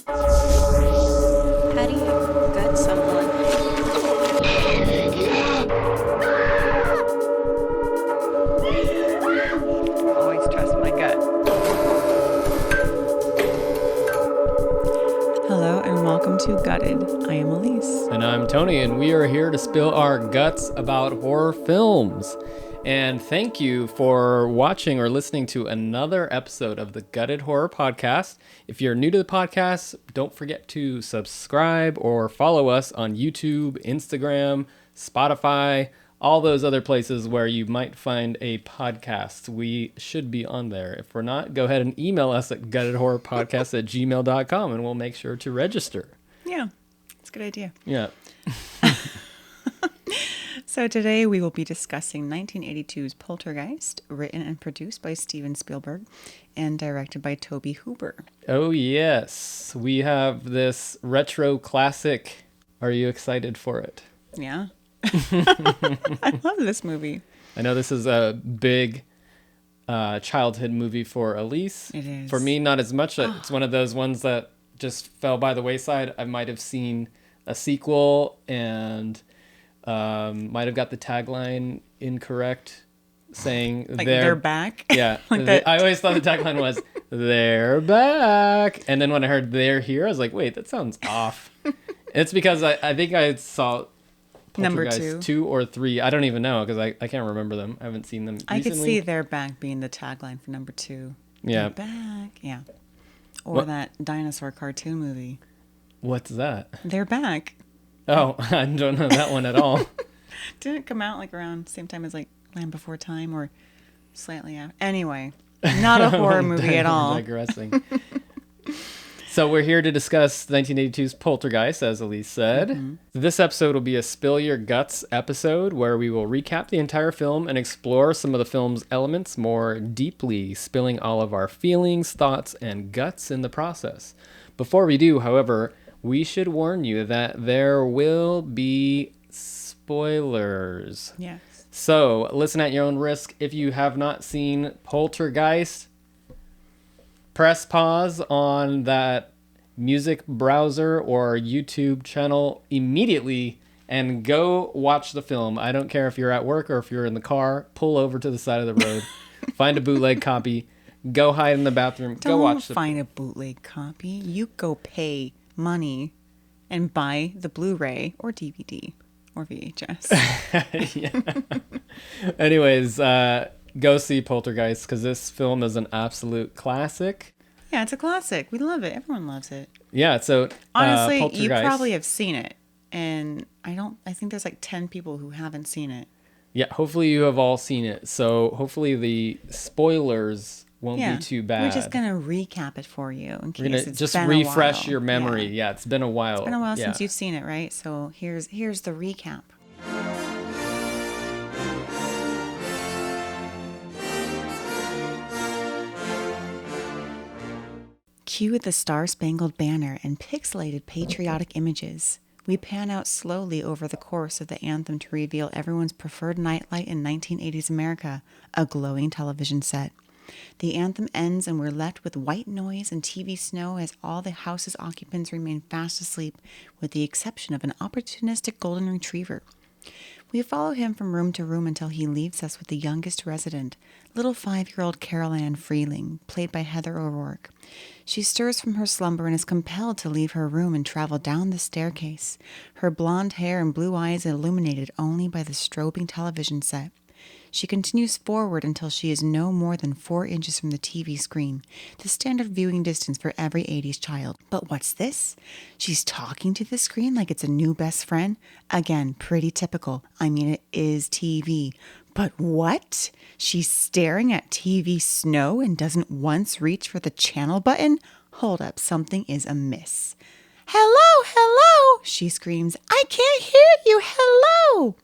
How do you gut someone? Always trust my gut. Hello and welcome to Gutted. I am Aleece. And I'm Tony, and we are here to spill our guts about horror films. And thank you for watching or listening to another episode of the Gutted Horror Podcast. If you're new to the podcast, don't forget to subscribe or follow us on YouTube, Instagram, Spotify, all those other places where you might find a podcast. We should be on there. If we're not, go ahead and email us at guttedhorrorpodcast@gmail.com and we'll make sure to register. Yeah, it's a good idea. Yeah. So today we will be discussing 1982's Poltergeist, written and produced by Steven Spielberg and directed by Tobe Hooper. Oh, yes. We have this retro classic. Are you excited for it? Yeah. I love this movie. I know this is a big childhood movie for Aleece. It is. For me, not as much. It's one of those ones that just fell by the wayside. I might have seen a sequel and might have got the tagline incorrect, saying like they're back. Yeah. Like I always thought the tagline was they're back. And then when I heard they're here, I was like, wait, that sounds off. It's because I think I saw Number Poltergeist 2 or 3. I don't even know because I can't remember them. I haven't seen them recently. I could see they're back being the tagline for number 2. Yeah. They're back. Yeah. Or What? that dinosaur cartoon movie. What's that? They're back. Oh, I don't know that one at all. Didn't it come out like around the same time as like Land Before Time or slightly after? Anyway, not a horror movie at all. Digressing. So we're here to discuss 1982's Poltergeist, as Aleece said. Mm-hmm. This episode will be a Spill Your Guts episode where we will recap the entire film and explore some of the film's elements more deeply, spilling all of our feelings, thoughts, and guts in the process. Before we do, however, we should warn you that there will be spoilers. Yes. So listen at your own risk. If you have not seen Poltergeist, press pause on that music browser or YouTube channel immediately and go watch the film. I don't care if you're at work or if you're in the car. Pull over to the side of the road. Find a bootleg copy. Go hide in the bathroom. Go watch the Don't find a bootleg copy. You go pay money and buy the Blu-ray or DVD or VHS. Yeah. Anyways, go see Poltergeist because this film is an absolute classic. Yeah, it's a classic. We love it. Everyone loves it. Yeah, so Honestly, you Poltergeist, probably have seen it. And I think there's like 10 people who haven't seen it. yeah, hopefully you have all seen it. So hopefully the spoilers won't be too bad. We're just going to recap it for you in case it's just been refresh a while. your memory. Yeah, it's been a while. It's been a while since you've seen it, right? So here's the recap. Cue the Star-Spangled Banner and pixelated patriotic images. We pan out slowly over the course of the anthem to reveal everyone's preferred nightlight in 1980s America, a glowing television set. The anthem ends and we're left with white noise and TV snow as all the house's occupants remain fast asleep, with the exception of an opportunistic golden retriever. We follow him from room to room until he leaves us with the youngest resident, little 5-year-old Carol Ann Freeling, played by Heather O'Rourke. She stirs from her slumber and is compelled to leave her room and travel down the staircase, her blonde hair and blue eyes illuminated only by the strobing television set. She continues forward until she is no more than 4 inches from the TV screen, the standard viewing distance for every 80s child. But what's this? She's talking to the screen like it's a new best friend? Again, pretty typical. I mean, it is TV. But what? She's staring at TV snow and doesn't once reach for the channel button? Hold up, something is amiss. Hello, hello, she screams. I can't hear you, hello.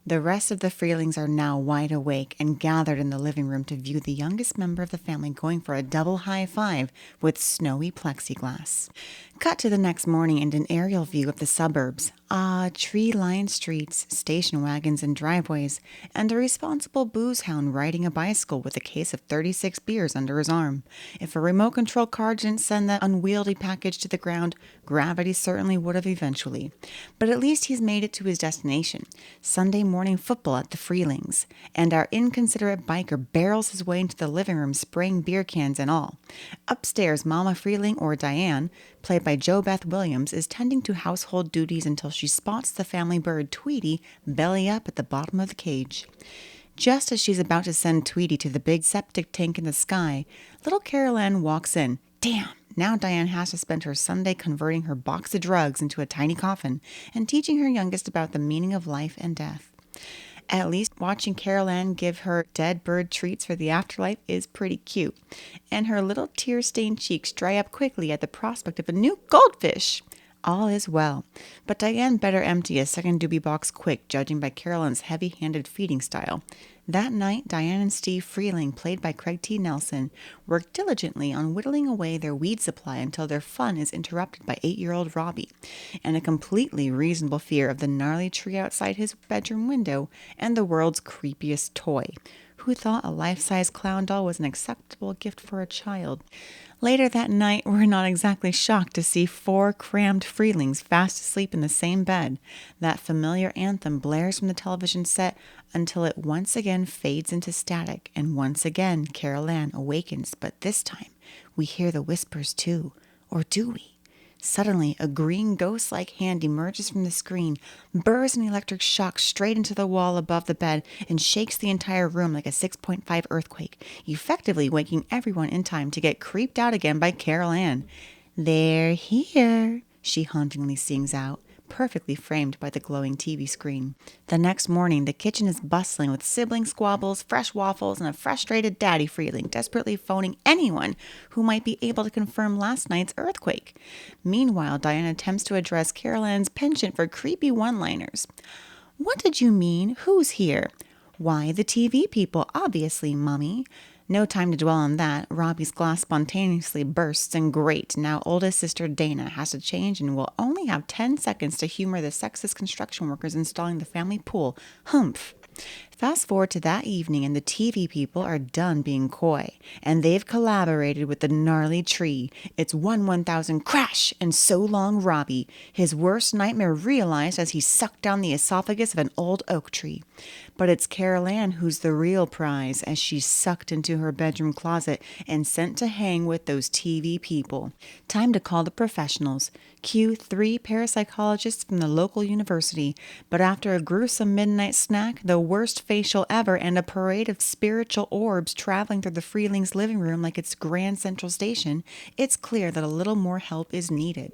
The rest of the Freelings are now wide awake and gathered in the living room to view the youngest member of the family going for a double high five with snowy plexiglass. Cut to the next morning and an aerial view of the suburbs. Tree-lined streets, station wagons and driveways, and a responsible booze hound riding a bicycle with a case of 36 beers under his arm. If a remote control car didn't send that unwieldy package to the ground, gravity certainly would have eventually. But at least he's made it to his destination, Sunday morning football at the Freelings, and our inconsiderate biker barrels his way into the living room spraying beer cans and all. Upstairs, Mama Freeling, or Diane, played by Jo Beth Williams, is tending to household duties until she spots the family bird Tweety belly up at the bottom of the cage. Just as she's about to send Tweety to the big septic tank in the sky, little Carol Ann walks in. Damn! Now Diane has to spend her Sunday converting her box of drugs into a tiny coffin and teaching her youngest about the meaning of life and death. At least watching Carol Ann give her dead bird treats for the afterlife is pretty cute, and her little tear-stained cheeks dry up quickly at the prospect of a new goldfish. All is well, but Diane better empty a second doobie box quick, judging by Carol Ann's heavy-handed feeding style. That night, Diane and Steve Freeling, played by Craig T. Nelson, work diligently on whittling away their weed supply until their fun is interrupted by 8-year-old Robbie, and a completely reasonable fear of the gnarly tree outside his bedroom window and the world's creepiest toy. Who thought a life-size clown doll was an acceptable gift for a child? Later that night, we're not exactly shocked to see 4 crammed Freelings fast asleep in the same bed. That familiar anthem blares from the television set until it once again fades into static, and once again Carol Ann awakens, but this time we hear the whispers too. Or do we? Suddenly, a green ghost-like hand emerges from the screen, burrs an electric shock straight into the wall above the bed, and shakes the entire room like a 6.5 earthquake, effectively waking everyone in time to get creeped out again by Carol Ann. "They're here," she hauntingly sings out, perfectly framed by the glowing TV screen. The next morning, the kitchen is bustling with sibling squabbles, fresh waffles, and a frustrated Daddy Freeling desperately phoning anyone who might be able to confirm last night's earthquake. Meanwhile, Diane attempts to address Carol Ann's penchant for creepy one-liners. "What did you mean? Who's here?" "Why, the TV people, obviously, Mummy." No time to dwell on that. Robbie's glass spontaneously bursts, and great, now oldest sister Dana has to change and will only have 10 seconds to humor the sexist construction workers installing the family pool. Humph. Fast forward to that evening, and the TV people are done being coy, and they've collaborated with the gnarly tree. It's 1,000 crash, and so long Robbie, his worst nightmare realized as he sucked down the esophagus of an old oak tree. But it's Carol Ann who's the real prize, as she's sucked into her bedroom closet and sent to hang with those TV people. Time to call the professionals. Cue 3 parapsychologists from the local university, but after a gruesome midnight snack, the worst facial ever, and a parade of spiritual orbs traveling through the Freelings' living room like it's Grand Central Station, it's clear that a little more help is needed.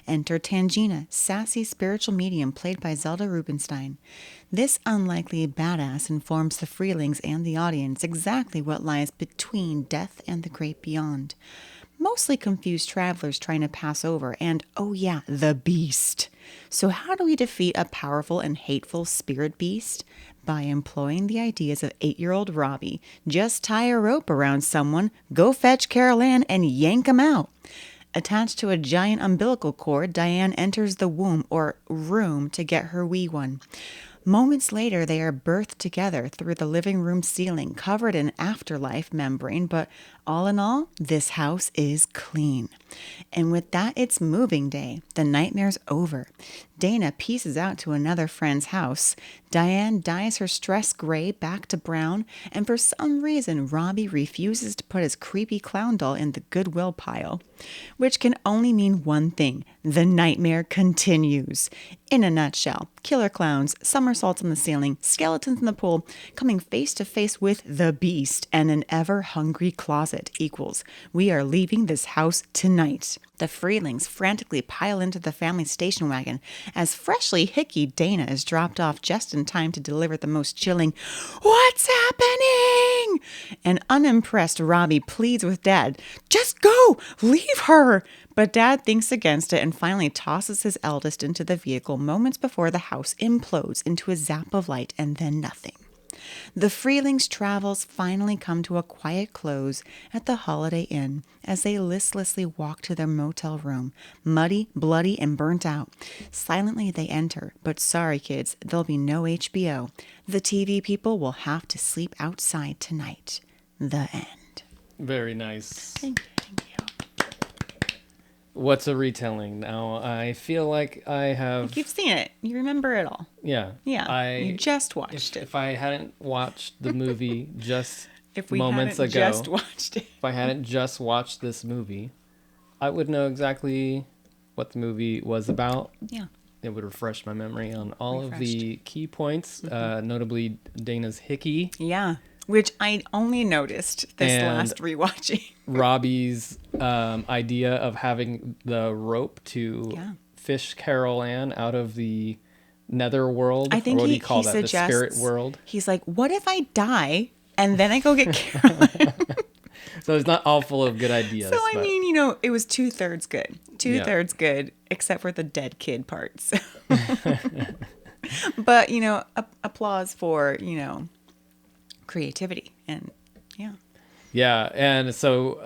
Enter Tangina, sassy spiritual medium played by Zelda Rubinstein. This unlikely badass informs the Freelings and the audience exactly what lies between death and the great beyond. Mostly confused travelers trying to pass over, and, oh yeah, the beast. So how do we defeat a powerful and hateful spirit beast? By employing the ideas of 8-year-old Robbie. Just tie a rope around someone, go fetch Carol Ann, and yank 'em out. Attached to a giant umbilical cord, Diane enters the womb, or room, to get her wee one. Moments later, they are birthed together through the living room ceiling, covered in afterlife membrane, but all in all, this house is clean. And with that, it's moving day. The nightmare's over. Dana pieces out to another friend's house. Diane dyes her stress gray back to brown, and for some reason, Robbie refuses to put his creepy clown doll in the Goodwill pile. Which can only mean one thing: the nightmare continues. In a nutshell, killer clowns, somersaults on the ceiling, skeletons in the pool, coming face to face with the beast, and an ever-hungry closet equals we are leaving this house tonight. The Freelings frantically pile into the family station wagon as freshly hickey Dana is dropped off just in time to deliver the most chilling, "What's happening?" An unimpressed Robbie pleads with Dad, "Just go! Leave her!" But Dad thinks against it and finally tosses his eldest into the vehicle moments before the house implodes into a zap of light and then nothing. The Freelings' travels finally come to a quiet close at the Holiday Inn as they listlessly walk to their motel room, muddy, bloody, and burnt out. Silently they enter, but sorry kids, there'll be no HBO. The TV people will have to sleep outside tonight. The end. Very nice. Thank you. What's a retelling? Now, I feel like I have... You've seen it. You remember it all. Yeah. Yeah. You just watched it. If I hadn't watched the movie just If we moments hadn't ago... just watched it. If I hadn't just watched this movie, I would know exactly what the movie was about. Yeah. It would refresh my memory on all of the key points, notably Dana's hickey. Yeah. Which I only noticed this And last rewatching. Robbie's idea of having the rope to fish Carol Ann out of the nether world. I think or what do he you call that? suggests, The spirit world. He's like, what if I die and then I go get Carol Ann? So it's not all full of good ideas. So, I mean, it was 2/3 good. 2/3 good, except for the dead kid parts. But, applause for, creativity. And, yeah. Yeah, and so,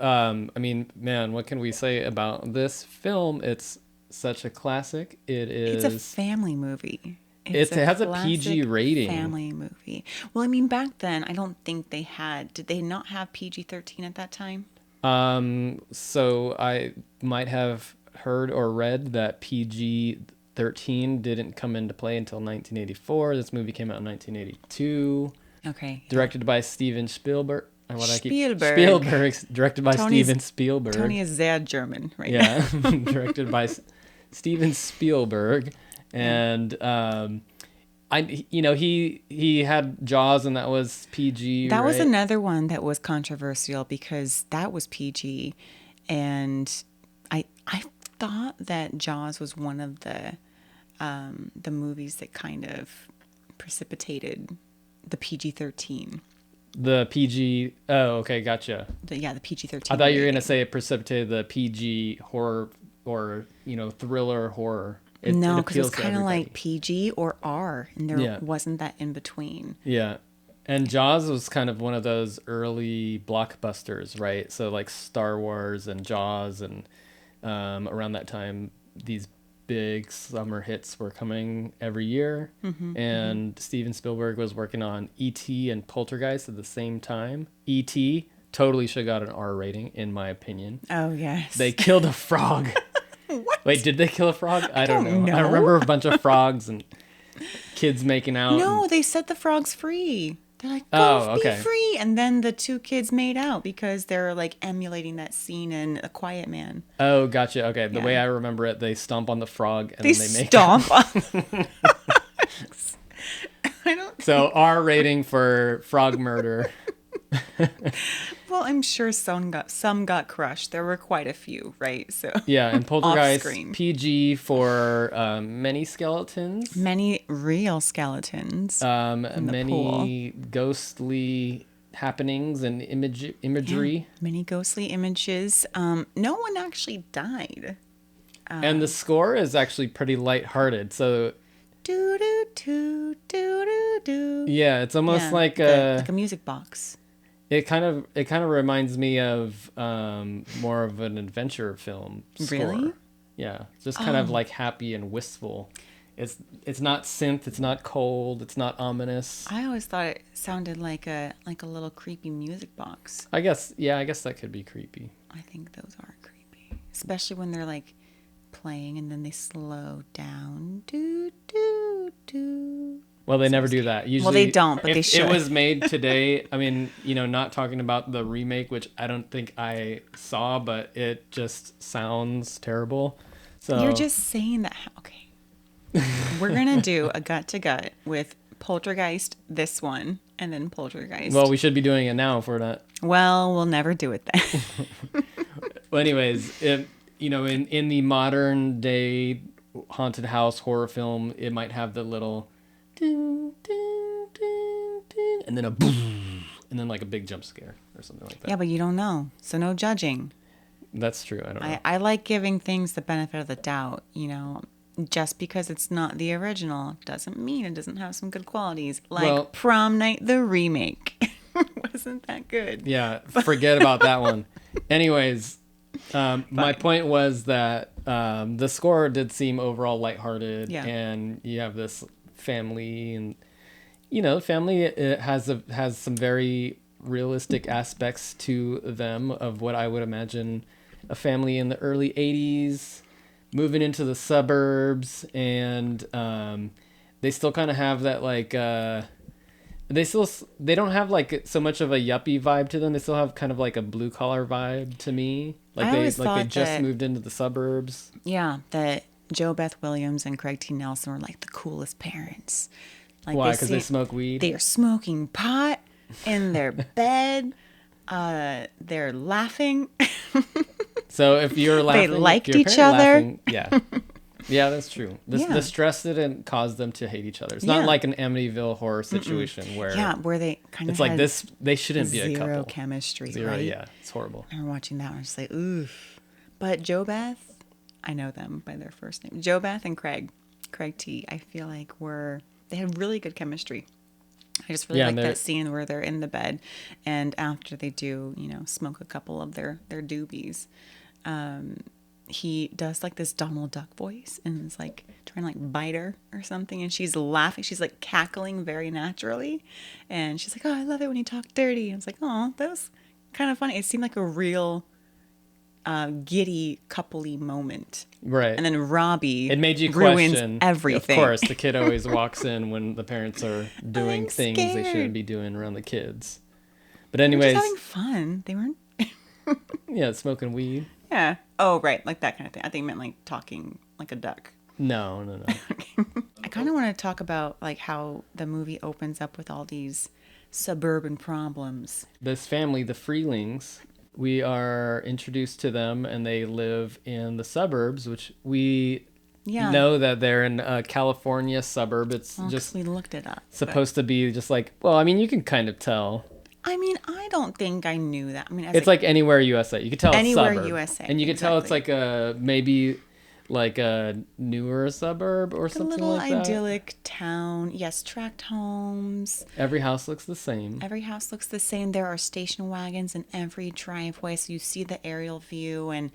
I mean, man, what can we say about this film? It's such a classic. It's a family movie. It has a PG rating. Family movie. Well, I mean, back then, I don't think they had. Did they not have PG-13 at that time? So I might have heard or read that PG-13 didn't come into play until 1984. This movie came out in 1982. Okay. Directed by Steven Spielberg. Spielberg. Directed by Steven Spielberg. Tony is sehr German right now. Yeah, directed by Steven Spielberg. And he had Jaws, and that was PG. That was right? another one that was controversial because that was PG, and I thought that Jaws was one of the movies that kind of precipitated the PG-13. The PG. Oh, okay, gotcha. The PG-13. I thought you were gonna say it precipitated the PG horror or thriller horror. No, because it was kind of like PG or R, and there wasn't that in between. Yeah. And Jaws was kind of one of those early blockbusters, right? So like Star Wars and Jaws, and around that time, these big summer hits were coming every year. And Steven Spielberg was working on E.T. and Poltergeist at the same time. E.T. totally should have got an R rating, in my opinion. Oh, yes. They killed a frog. What? Wait, did they kill a frog? I don't know. I remember a bunch of frogs and kids making out. No, they set the frogs free. They're like, go be free. And then the two kids made out because they're like emulating that scene in A Quiet Man. Oh, gotcha. Okay. The way I remember it, they stomp on the frog and then they make stomp on I don't So R rating for frog murder. Well, I'm sure some got crushed. There were quite a few, right? So yeah, and Poltergeist PG for many skeletons, many real skeletons, many ghostly happenings and imagery, many ghostly images. No one actually died, and the score is actually pretty lighthearted. So. Do do do do do do. Yeah, it's almost like a music box. It kind of reminds me of more of an adventure film score. Really? Yeah, just kind of like happy and wistful. It's not synth. It's not cold. It's not ominous. I always thought it sounded like a little creepy music box. I guess that could be creepy. I think those are creepy, especially when they're like playing and then they slow down. Do do do. Well, they never do that. Usually, well, they don't, but they should. It was made today. I mean, not talking about the remake, which I don't think I saw, but it just sounds terrible. So you're just saying that. Okay, we're gonna do a gut to gut with Poltergeist, this one, and then Poltergeist. Well, we should be doing it now if we're not. Well, we'll never do it then. Well, anyways, in the modern day haunted house horror film, it might have the little. Ding, ding, ding, ding, and then a boom, and then like a big jump scare or something like that. Yeah, but you don't know, so no judging. That's true. I don't know. I like giving things the benefit of the doubt. just because it's not the original doesn't mean it doesn't have some good qualities. Like Well- Prom Night, the remake. Wasn't that good? Yeah, forget about that one. Anyways, my point was that the score did seem overall lighthearted, Yeah. and you have this family, and family has some very realistic aspects to them of what I would imagine a family in the early 80s moving into the suburbs, and they still kind of have that like they don't have like so much of a yuppie vibe to them. They still have kind of like a blue collar vibe to me. I always They thought just that- moved into the suburbs. Yeah, that Joe Beth Williams and Craig T. Nelson were like the coolest parents. Like Why? Because they seem- smoke weed. They are smoking pot in their bed. They're laughing. So if you're laughing, if liked your each parent other. laughing- yeah, yeah, that's true. The Yeah. stress didn't cause them to hate each other. It's Yeah. not like an Amityville horror situation where Yeah, where they kind of it's like this. They shouldn't be a zero couple. chemistry, Zero, right? yeah, it's horrible. I remember watching that one, just like, oof. But Joe Beth, I know them by their first name. Joe Beth and Craig T. I feel like they had really good chemistry. I just really Yeah, like and they're- that scene where they're in the bed, and after they do, smoke a couple of their doobies, he does like this Donald Duck voice and is like trying to like bite her or something, and she's laughing. She's like cackling very naturally, and she's like, "Oh, I love it when you talk dirty." And I was like, "Oh, that was kind of funny." It seemed like a real giddy coupley moment. Right. And then Robbie It made you ruins question everything. Of course, the kid always walks in when the parents are doing I'm things they scared. shouldn't be doing around the kids. But They were anyways, just having fun. They weren't. yeah, smoking weed. Yeah. Oh, right. Like that kind of thing. I think it meant like talking like a duck. No. I kind of want to talk about like how the movie opens up with all these suburban problems. This family, the Freelings, we are introduced to them, and they live in the suburbs, which we Yeah. know that they're in a California suburb. It's Well, 'cause just we looked it up. supposed to be just like, well, I mean, you can kind of tell. I mean, I don't think I knew that. I mean, as It's like anywhere USA. You could tell Anywhere it's suburb. USA, And you could tell it's exactly. like maybe like a newer suburb or a something little like that. idyllic town. Yes, tract homes. Every house looks the same. Every house looks the same. There are station wagons in every driveway, so you see the aerial view, and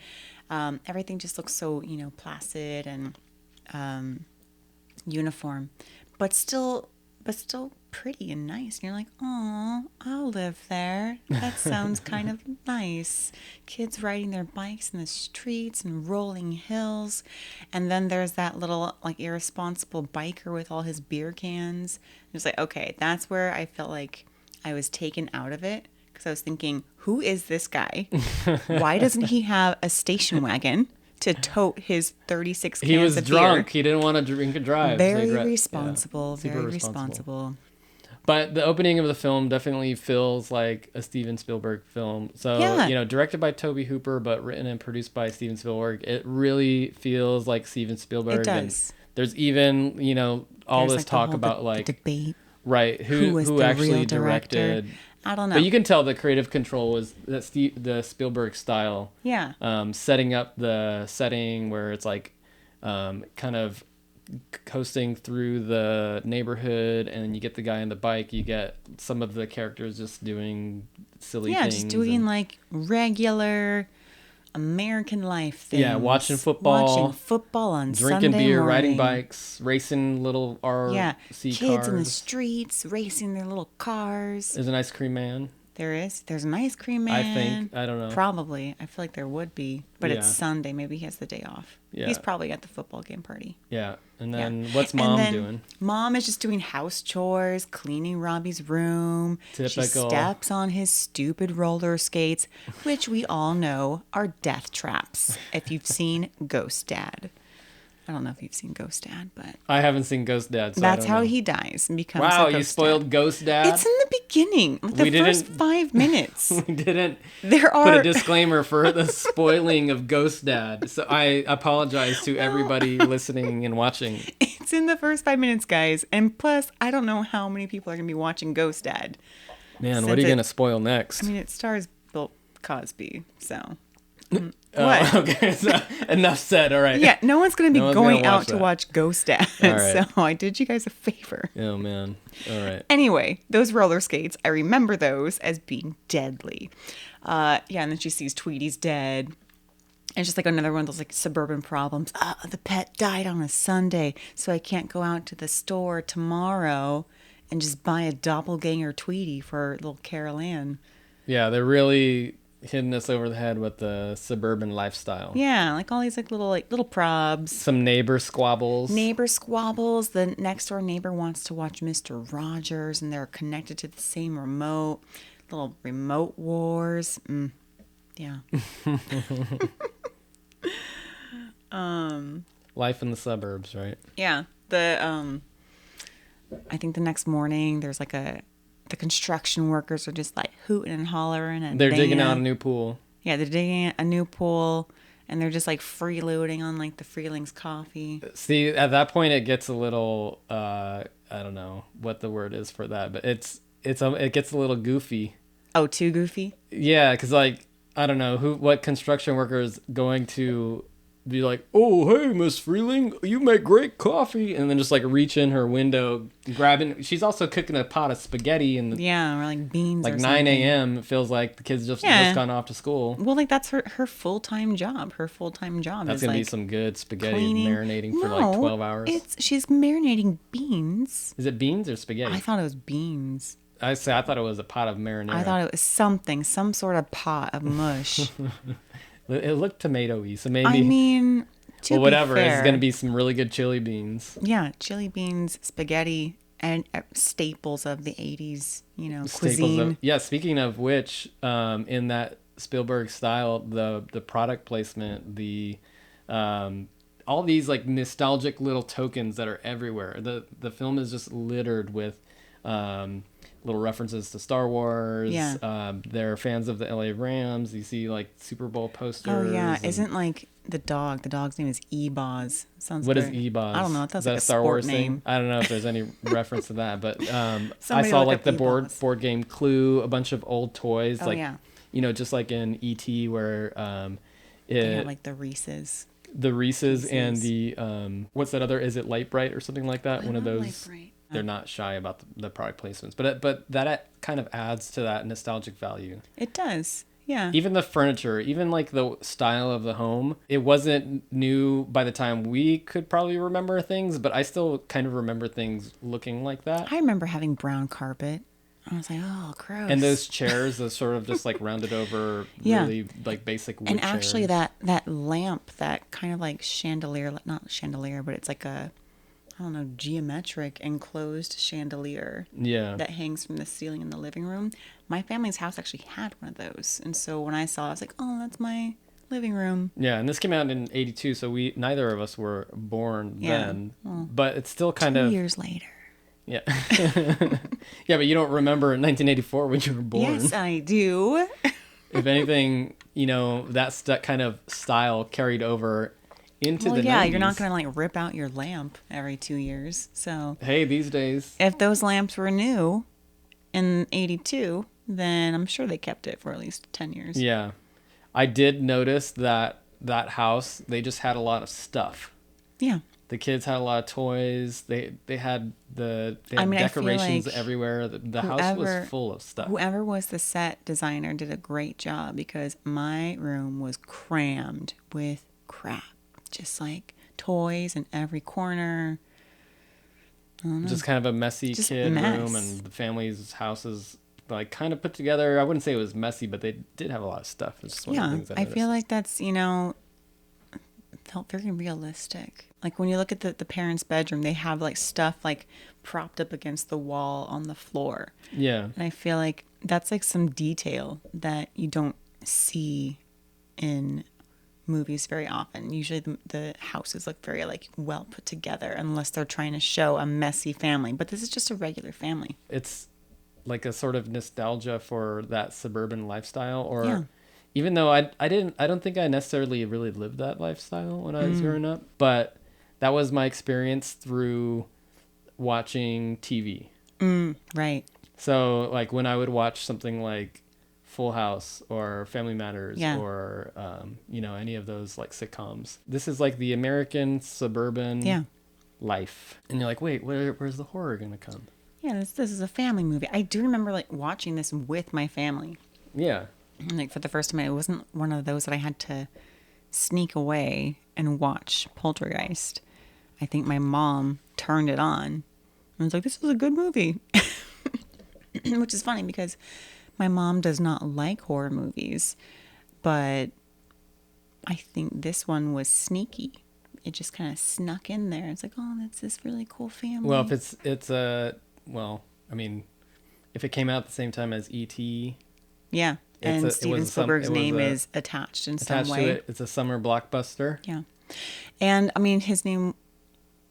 everything just looks so placid and uniform, but still pretty and nice. And you're like, oh, I'll live there. That sounds kind of nice. Kids riding their bikes in the streets and rolling hills, and then there's that little like irresponsible biker with all his beer cans. It's like, okay, that's where I felt like I was taken out of it, because I was thinking, who is this guy? Why doesn't he have a station wagon to tote his 36 cans He was of drunk. beer? He didn't want to drink and drive. Very Yeah, responsible, super very responsible. But the opening of the film definitely feels like a Steven Spielberg film. So, Yeah. directed by Tobe Hooper, but written and produced by Steven Spielberg. It really feels like Steven Spielberg. It And does. there's even, all There's, this like, the talk whole about the like, debate. right, Who was who the actually real director? directed. I don't know. But you can tell the creative control was that the Spielberg style. Yeah. Setting up the setting where it's like kind of coasting through the neighborhood, and you get the guy on the bike. You get some of the characters just doing silly things. Just doing and- like regular American life things. Yeah, watching football, Watching football on drinking Sunday beer, morning. riding bikes, racing little RC Yeah, cars. kids in the streets racing their little cars. There's an ice cream man. There's an ice cream I man. think. I don't know. Probably. I feel like there would be, but it's Yeah. Sunday. Maybe he has the day off. Yeah. He's probably at the football game party. Yeah. And then Yeah. what's And mom then doing? Mom is just doing house chores, cleaning Robbie's room. She Typical. steps on his stupid roller skates, which we all know are death traps. If you've seen Ghost Dad. I don't know if you've seen Ghost Dad, but I haven't seen Ghost Dad. So that's I don't how know. he dies and becomes Wow, a you ghost spoiled dad. Ghost Dad. It's in the beginning, like the We first didn't- 5 minutes. We didn't There put a are disclaimer for the spoiling of Ghost Dad. So I apologize to everybody listening and watching. It's in the first 5 minutes, guys. And plus, I don't know how many people are going to be watching Ghost Dad. Man, what Since are you it- going to spoil next? I mean, it stars Bill Cosby, so What? Oh, okay. So, enough said. All right. Yeah, no one's going to be No one's going gonna out watch to that. watch Ghost Dad. All right. So I did you guys a favor. Oh, man. All right. Anyway, those roller skates, I remember those as being deadly. Yeah, and then she sees Tweety's dead. And it's just like another one of those like suburban problems. The pet died on a Sunday, so I can't go out to the store tomorrow and just buy a doppelganger Tweety for little Carol Ann. Yeah, they're really hitting us over the head with the suburban lifestyle. Yeah, like all these like little probs. Some neighbor squabbles. Neighbor squabbles. The next door neighbor wants to watch Mr. Rogers, and they're connected to the same remote. Little remote wars. Yeah. Life in the suburbs, right? Yeah. I think the next morning there's like the construction workers are just like hooting and hollering and They're digging out a new pool. Yeah, they're digging a new pool and they're just like freeloading on like the Freelings coffee. See, at that point it gets a little I don't know what the word is for that, but it gets a little goofy. Oh, too goofy? Yeah, because like I don't know what construction worker is going to be like, oh, hey, Miss Freeling, you make great coffee. And then just like reach in her window, grabbing. She's also cooking a pot of spaghetti. And yeah, or like beans like or 9 something. a.m. It feels like the kids just gone off to school. Well, like that's her full-time job. Her full-time job That's is going to like be some good spaghetti cleaning. marinating for like 12 hours. She's marinating beans. Is it beans or spaghetti? I thought it was beans. I thought it was a pot of marinara. I thought it was some sort of pot of mush. It looked tomato-y, so maybe. I mean, to whatever. be fair, It's going to be some really good chili beans. Yeah, chili beans, spaghetti, and staples of the 80s, cuisine. Speaking of which, in that Spielberg style, the product placement, all these like nostalgic little tokens that are everywhere. The film is just littered with little references to Star Wars. Yeah. They're fans of the LA Rams. You see like Super Bowl posters. Oh yeah, isn't like the dog's name is E-Boz. Sounds What is very, E-Boz? I don't know. That's is that like a Star sport Wars name. thing? I don't know if there's any reference to that, but I Somebody saw look like up the E-Boz. board game Clue, a bunch of old toys, Oh, like yeah. just like in E.T. where They have like the Reese's. the Reese's and the what's that other? Is it Light Bright or something like that? I One of love those. Light Bright. They're not shy about the product placements, but that kind of adds to that nostalgic value. It does. Yeah. Even the furniture, even like the style of the home, it wasn't new by the time we could probably remember things, but I still kind of remember things looking like that. I remember having brown carpet. I was like, oh, gross. And those chairs, those sort of just like rounded over, Yeah. really like basic wood And actually chairs. that lamp, that kind of like chandelier, not chandelier, but it's like a, I don't know, geometric enclosed chandelier Yeah. that hangs from the ceiling in the living room. My family's house actually had one of those. And so when I saw it, I was like, oh, that's my living room. Yeah, and this came out in 82, so neither of us were born Yeah. then. Well, But it's still kind 2 of years later. Yeah. Yeah, but you don't remember 1984 when you were born. Yes, I do. If anything, that kind of style carried over into Well, the yeah, 90s. you're not going to like rip out your lamp every 2 years. So Hey, these days. if those lamps were new in 82, then I'm sure they kept it for at least 10 years. Yeah. I did notice that house, they just had a lot of stuff. Yeah. The kids had a lot of toys. They had I feel decorations like everywhere. The house was full of stuff. Whoever was the set designer did a great job because my room was crammed with crap. Just like toys in every corner. Just kind of a messy Just kid mess. room, and the family's houses like kind of put together. I wouldn't say it was messy, but they did have a lot of stuff. It's just one of the things I feel like that's, felt very realistic. Like when you look at the parents' bedroom, they have like stuff like propped up against the wall on the floor. Yeah. And I feel like that's like some detail that you don't see in movies very often. Usually the houses look very like well put together unless they're trying to show a messy family. But this is just a regular family. It's like a sort of nostalgia for that suburban lifestyle, or Yeah. even though I don't think I necessarily really lived that lifestyle when I was growing up, but that was my experience through watching TV. Right. So like when I would watch something like Full House or Family Matters Yeah. or, any of those like sitcoms. This is like the American suburban life. And you're like, wait, where's the horror going to come? Yeah, this is a family movie. I do remember like watching this with my family. Yeah. Like for the first time, it wasn't one of those that I had to sneak away and watch Poltergeist. I think my mom turned it on and was like, this is a good movie. Which is funny because my mom does not like horror movies, but I think this one was sneaky. It just kind of snuck in there. It's like, oh, that's this really cool family. Well, if if it came out at the same time as E.T. Yeah. And Steven Spielberg's name is attached in some way. To it. It's a summer blockbuster. Yeah. And I mean, his name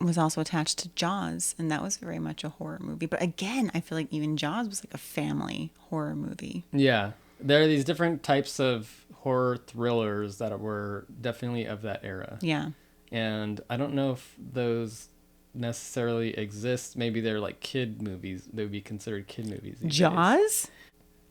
was also attached to Jaws, and that was very much a horror movie. But again, I feel like even Jaws was like a family horror movie. Yeah. There are these different types of horror thrillers that were definitely of that era. Yeah. And I don't know if those necessarily exist. Maybe they're like kid movies. They would be considered kid movies. Jaws?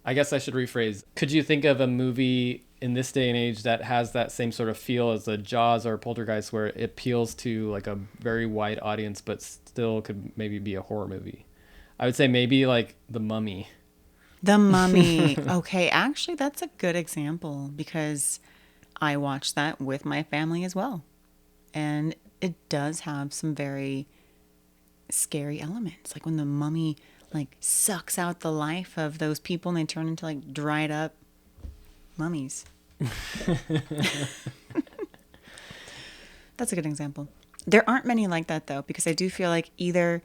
I guess I should rephrase. Could you think of a movie in this day and age that has that same sort of feel as a Jaws or a Poltergeist, where it appeals to like a very wide audience, but still could maybe be a horror movie? I would say maybe like The Mummy. The Mummy. Okay, actually, that's a good example because I watched that with my family as well. And it does have some very scary elements. Like when the mummy like sucks out the life of those people and they turn into like dried up mummies. That's a good example. There aren't many like that though, because I do feel like either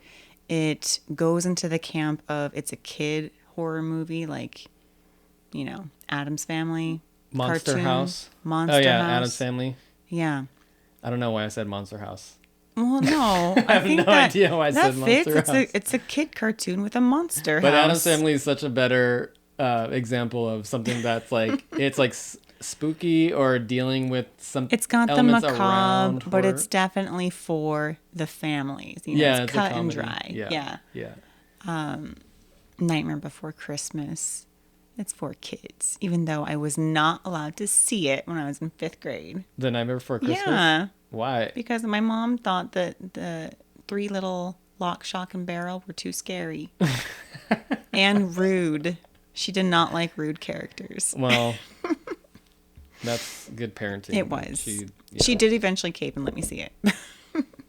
it goes into the camp of it's a kid horror movie, like, Addams Family, Monster cartoon, House. Monster Oh yeah, House. Addams Family. Yeah. I don't know why I said Monster House. Well, no. I have no idea why I said fits. Monster House. It's a kid cartoon with a monster But house. Addams Family is such a better example of something that's like, it's like spooky or dealing with some It's got the elements macabre, around but horror. it's definitely for the families. It's It's cut a and comedy. dry. Yeah. Nightmare Before Christmas. It's for kids, even though I was not allowed to see it when I was in 5th grade. The Nightmare Before Christmas? Yeah. Why? Because my mom thought that the 3 little Lock, Shock, and Barrel were too scary. And rude. She did not like rude characters. Well, that's good parenting. It was. She did eventually cape and let me see it.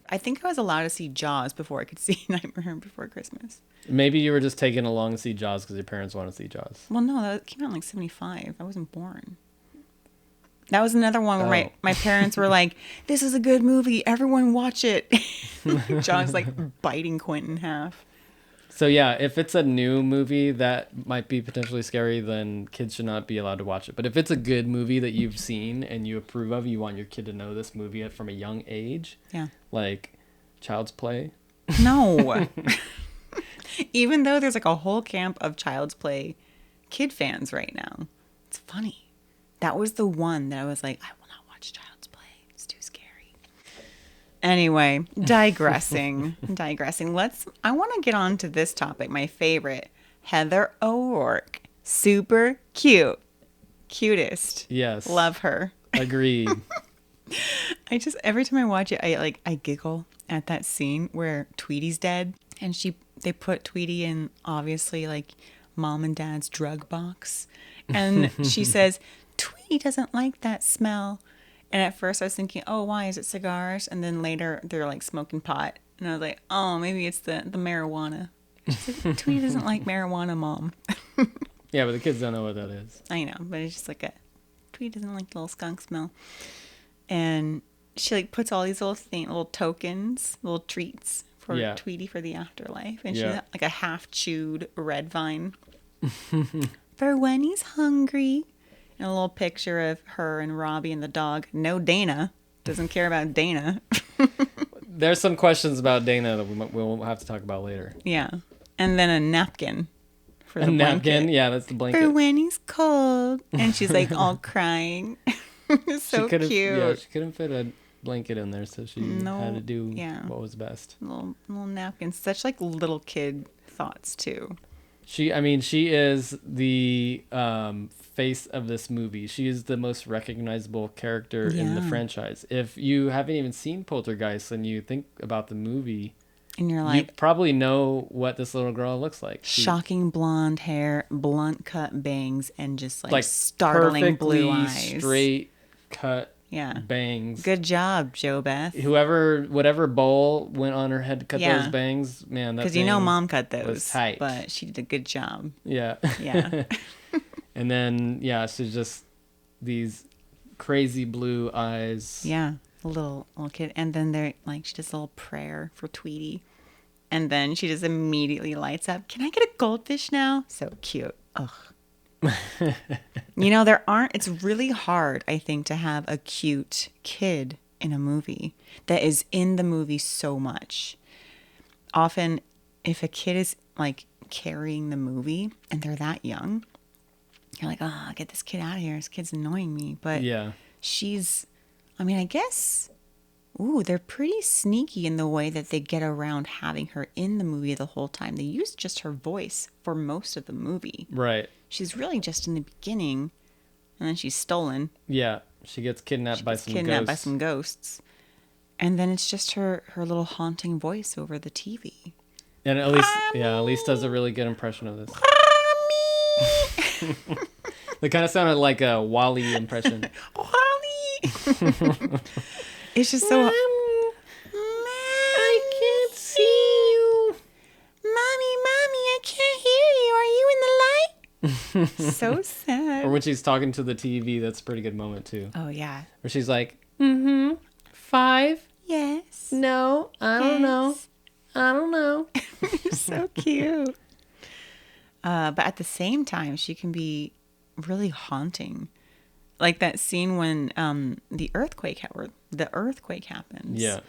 I think I was allowed to see Jaws before I could see Nightmare Before Christmas. Maybe you were just taken along to see Jaws because your parents wanted to see Jaws. Well, no, that came out in like 75. I wasn't born. That was another one where my parents were like, this is a good movie. Everyone watch it. John's like biting Quint in half. So yeah, if it's a new movie that might be potentially scary, then kids should not be allowed to watch it. But if it's a good movie that you've seen and you approve of, you want your kid to know this movie from a young age. Yeah. Like Child's Play. No. Even though there's like a whole camp of Child's Play kid fans right now. It's funny. That was the one that I was like, I will not watch Child's Play. It's too scary. Anyway, digressing. I want to get on to this topic. My favorite, Heather O'Rourke. Super cute. Cutest. Yes. Love her. Agreed. Every time I watch it, I giggle at that scene where Tweety's dead and they put Tweety in obviously like mom and dad's drug box. And she says, Tweety doesn't like that smell. And at first I was thinking, oh, why? Is it cigars? And then later they're like smoking pot. And I was like, oh, maybe it's the marijuana. She's like, Tweety doesn't like marijuana, Mom. Yeah, but the kids don't know what that is. I know, but it's just like Tweety doesn't like the little skunk smell. And she like puts all these little tokens, little treats for Tweety for the afterlife. And she's like a half chewed red vine for when he's hungry. And a little picture of her and Robbie and the dog. No Dana. Doesn't care about Dana. There's some questions about Dana that we'll have to talk about later. Yeah. And then a napkin for the blanket. Napkin? Yeah, that's the blanket. For when he's cold. And she's like all crying. It's so cute. Yeah, she couldn't fit a blanket in there, so she had to do what was best. Little napkins. Such like little kid thoughts too. She is the face of this movie. She is the most recognizable character in the Yeah. franchise. If you haven't even seen Poltergeist and you think about the movie, And you're you like, probably know what this little girl looks like. shocking blonde hair, blunt cut bangs, and just like startling blue eyes. Straight cut Yeah. bangs. Good job, Joe Beth. Whatever bowl went on her head to cut those bangs, man, that Because thing Mom cut those. was tight. But she did a good job. Yeah. Yeah. And then, she's just these crazy blue eyes. Yeah. A little kid. And then they're like, she does a little prayer for Tweety. And then she just immediately lights up. Can I get a goldfish now? So cute. Ugh. It's really hard, I think, to have a cute kid in a movie that is in the movie so much. Often, if a kid is like carrying the movie and they're that young, you're like, oh, get this kid out of here. This kid's annoying me. But I guess, they're pretty sneaky in the way that they get around having her in the movie the whole time. They use just her voice for most of the movie. Right. She's really just in the beginning, and then she's stolen. Yeah, she gets kidnapped by some ghosts. And then it's just her little haunting voice over the TV. And Aleece does a really good impression of this. They kind of sounded like a Wally impression. Wally! It's just so... I can't see you. Mommy, I can't hear you. Are you in the light? So sad. Or when she's talking to the TV, that's a pretty good moment too. Oh, yeah. Where she's like, 5? Yes. No, I don't know. I don't know. So cute. But at the same time, she can be really haunting. Like that scene when the earthquake happens. Yeah.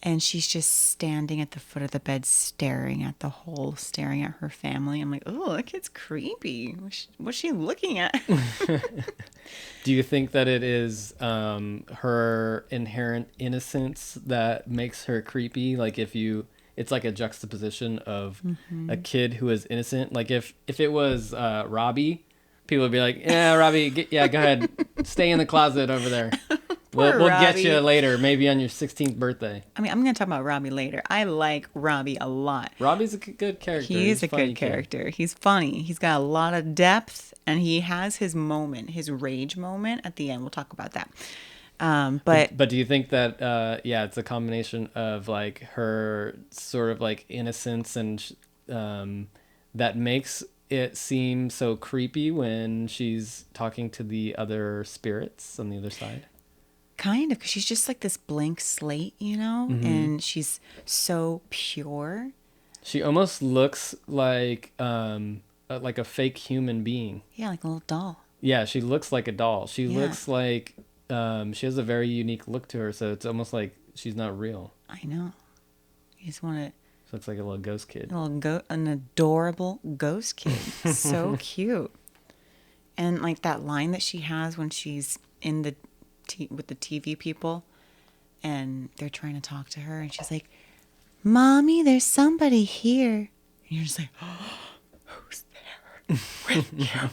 And she's just standing at the foot of the bed, staring at the hole, staring at her family. I'm like, oh, that kid's creepy. What's she looking at? Do you think that it is her inherent innocence that makes her creepy? Like it's like a juxtaposition of a kid who is innocent. Like if it was Robbie, people would be like, yeah, Robbie, go ahead. Stay in the closet over there. We'll get you later, maybe on your 16th birthday. I mean, I'm going to talk about Robbie later. I like Robbie a lot. Robbie's a good character. He's a good character. He's funny. He's got a lot of depth, and he has his moment, his rage moment at the end. We'll talk about that. But do you think that, it's a combination of like her sort of like innocence and that makes it seem so creepy when she's talking to the other spirits on the other side? Kind of, because she's just like this blank slate, and she's so pure. She almost looks like a fake human being. Yeah, like a little doll. Yeah, she looks like a doll. She looks like she has a very unique look to her, so it's almost like she's not real. I know. You just want to... So it's like a little ghost kid. An adorable ghost kid. So cute. And like that line that she has when she's in the with the TV people and they're trying to talk to her and she's like, Mommy, there's somebody here. And you're just like, oh, who's there with you?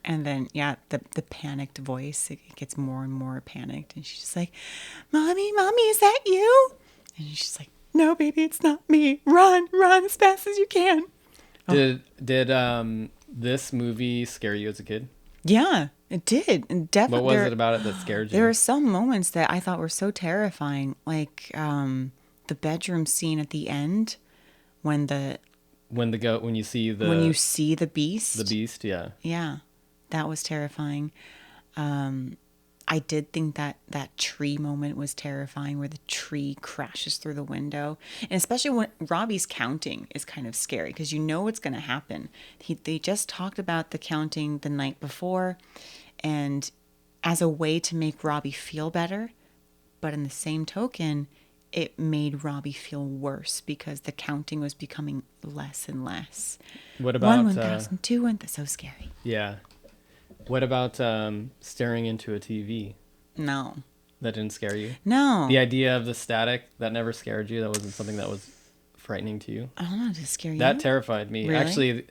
And then, the panicked voice, it gets more and more panicked. And she's just like, Mommy, is that you? And she's like, no, baby, it's not me. Run as fast as you can. Did this movie scare you as a kid? Yeah, it did. And definitely. What was it about it that scared you? There were some moments that I thought were so terrifying, like the bedroom scene at the end when you see the beast. The beast, yeah. Yeah, that was terrifying. I did think that tree moment was terrifying where the tree crashes through the window. And especially when Robbie's counting is kind of scary because you know what's going to happen. They just talked about the counting the night before and as a way to make Robbie feel better. But in the same token, it made Robbie feel worse because the counting was becoming less and less. What about 1,000, 2,000, so scary. Yeah. What about staring into a TV? No. That didn't scare you? No. The idea of the static, that never scared you? That wasn't something that was frightening to you? I don't know, did it scare you? That terrified me. Really? Actually,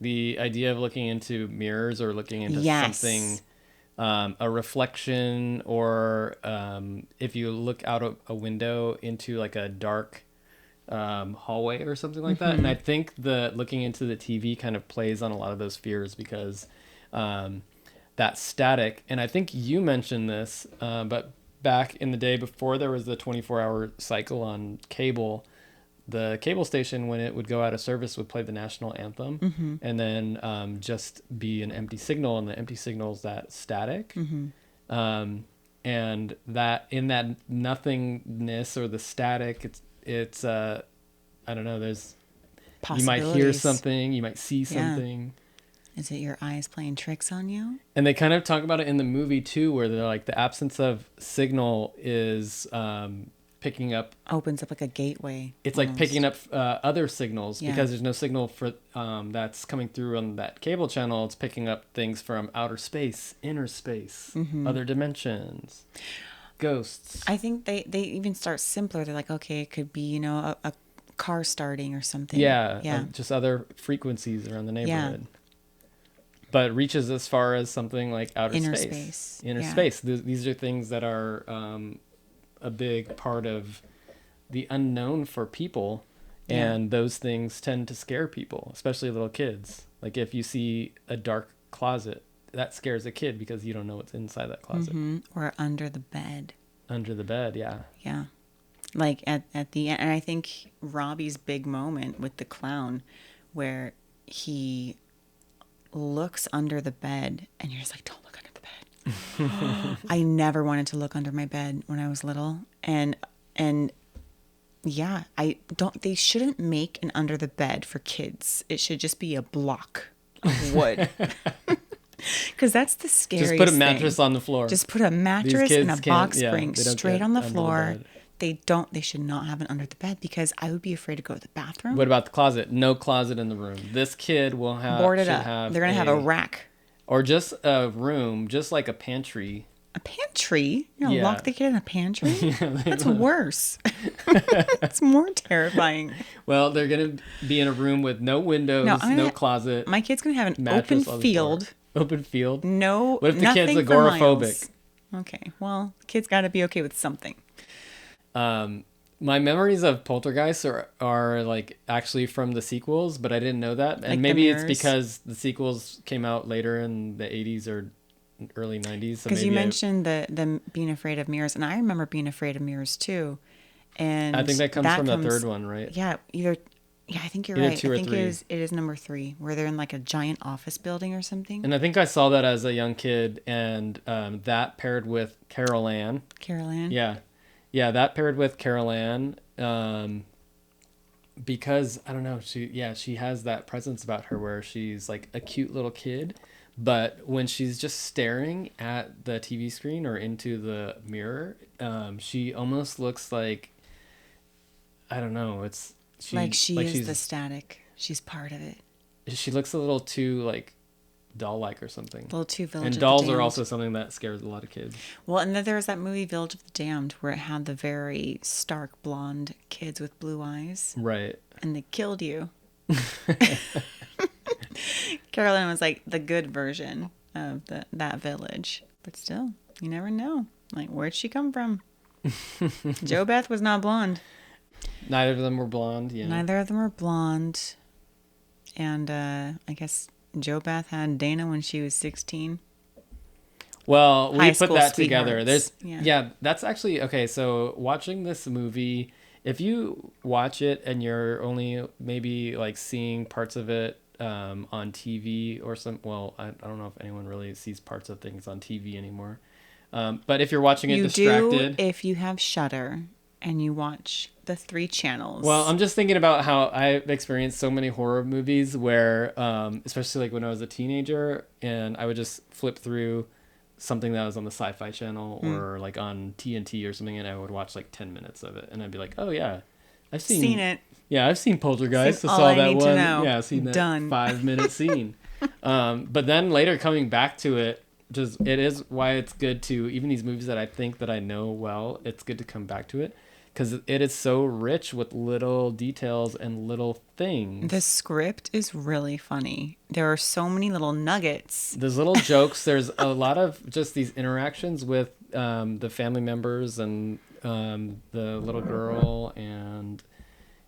The idea of looking into mirrors or looking into Yes. something, a reflection, or if you look out a window into like a dark hallway or something like that. And I think the looking into the TV kind of plays on a lot of those fears because that static. And I think you mentioned this, but back in the day before there was the 24-hour cycle on cable, the cable station, when it would go out of service, would play the national anthem and then just be an empty signal, and the empty signal is that static. And that in that nothingness or the static, it's I don't know, there's, you might hear something, you might see something. Is it your eyes playing tricks on you? And they kind of talk about it in the movie too, where they're like, the absence of signal is picking up, Opens up like a gateway. it's almost. like picking up other signals, Yeah. because there's no signal for that's coming through on that cable channel. It's picking up things from outer space, inner space, other dimensions, ghosts. I think they even start simpler. They're like, okay, it could be, you know, a car starting or something. Yeah. Just other frequencies around the neighborhood. But it reaches as far as something like outer Inner space. space. Inner Yeah. space. These are things that are a big part of the unknown for people. Yeah. And those things tend to scare people, especially little kids. Like if you see a dark closet, that scares a kid because you don't know what's inside that closet. Or under the bed. Under the bed, yeah. Yeah. Like at the end. And I think Robbie's big moment with the clown where he looks under the bed and you're just like, don't look under the bed. I never wanted to look under my bed when I was little. And yeah, they shouldn't make an under the bed for kids. It should just be a block of wood. Because that's the scariest Just put a mattress thing. on the floor. Just put a mattress kids and a box spring they don't straight get on the under the floor. bed. They should not have it under the bed because I would be afraid to go to the bathroom. What about the closet? No closet in the room. This kid will have Board it should up. have They're going to have a rack. or just a room, just like a pantry. A pantry? You're going to Yeah. lock the kid in a pantry? That's worse. It's more terrifying. Well, they're going to be in a room with no windows, no closet. My kid's going to have an mattress open on the field. floor. Open field? No, What if the nothing kid's for agoraphobic? miles. Okay, well, kids got to be okay with something. My memories of Poltergeist are like actually from the sequels, but I didn't know that. And Like the maybe it's mirrors? because the sequels came out later in the 80s or early 90s. So Because you maybe mentioned them being afraid of mirrors, and I remember being afraid of mirrors too. And I think that comes from the third one, right? Yeah, I think you're Either right. 2 or I think 3. it is number 3, where they're in like a giant office building or something. And I think I saw that as a young kid, and that paired with Carol Ann. Carol Ann. Yeah, that paired with Carol Ann, because I don't know, she has that presence about her where she's like a cute little kid, but when she's just staring at the TV screen or into the mirror, she almost looks like, I don't know, She is the static. She's part of it. She looks a little too like doll-like or something. A little too Village And of dolls the Damned. are also something that scares a lot of kids. Well, and then there was that movie Village of the Damned where it had the very stark blonde kids with blue eyes. Right. And they killed you. Carolyn was like the good version of that village. But still, you never know. Like, where'd she come from? Jo Beth was not blonde. Neither of them were blonde. Yeah. Neither of them were blonde. And I guess Jo Beth had Dana when she was 16. Well, we High put school that together. sweethearts. Yeah, that's actually okay. So watching this movie, if you watch it and you're only maybe like seeing parts of it on TV or I don't know if anyone really sees parts of things on TV anymore. But if you're watching it distracted, do if you have Shudder and you watch the 3 channels. Well, I'm just thinking about how I've experienced so many horror movies where, especially like when I was a teenager, and I would just flip through something that was on the Sci-Fi Channel or like on TNT or something, and I would watch like 10 minutes of it, and I'd be like, oh yeah, I've seen it. Yeah, I've seen Poltergeist. Seen I all saw I that need to one. know. Yeah, I've seen that Done. 5-minute scene. But then later coming back to it, it is why it's good to, even these movies that I think that I know well, it's good to come back to it. because it is so rich with little details and little things. The script is really funny. There are so many little nuggets. There's little jokes. There's a lot of just these interactions with the family members and the little girl. And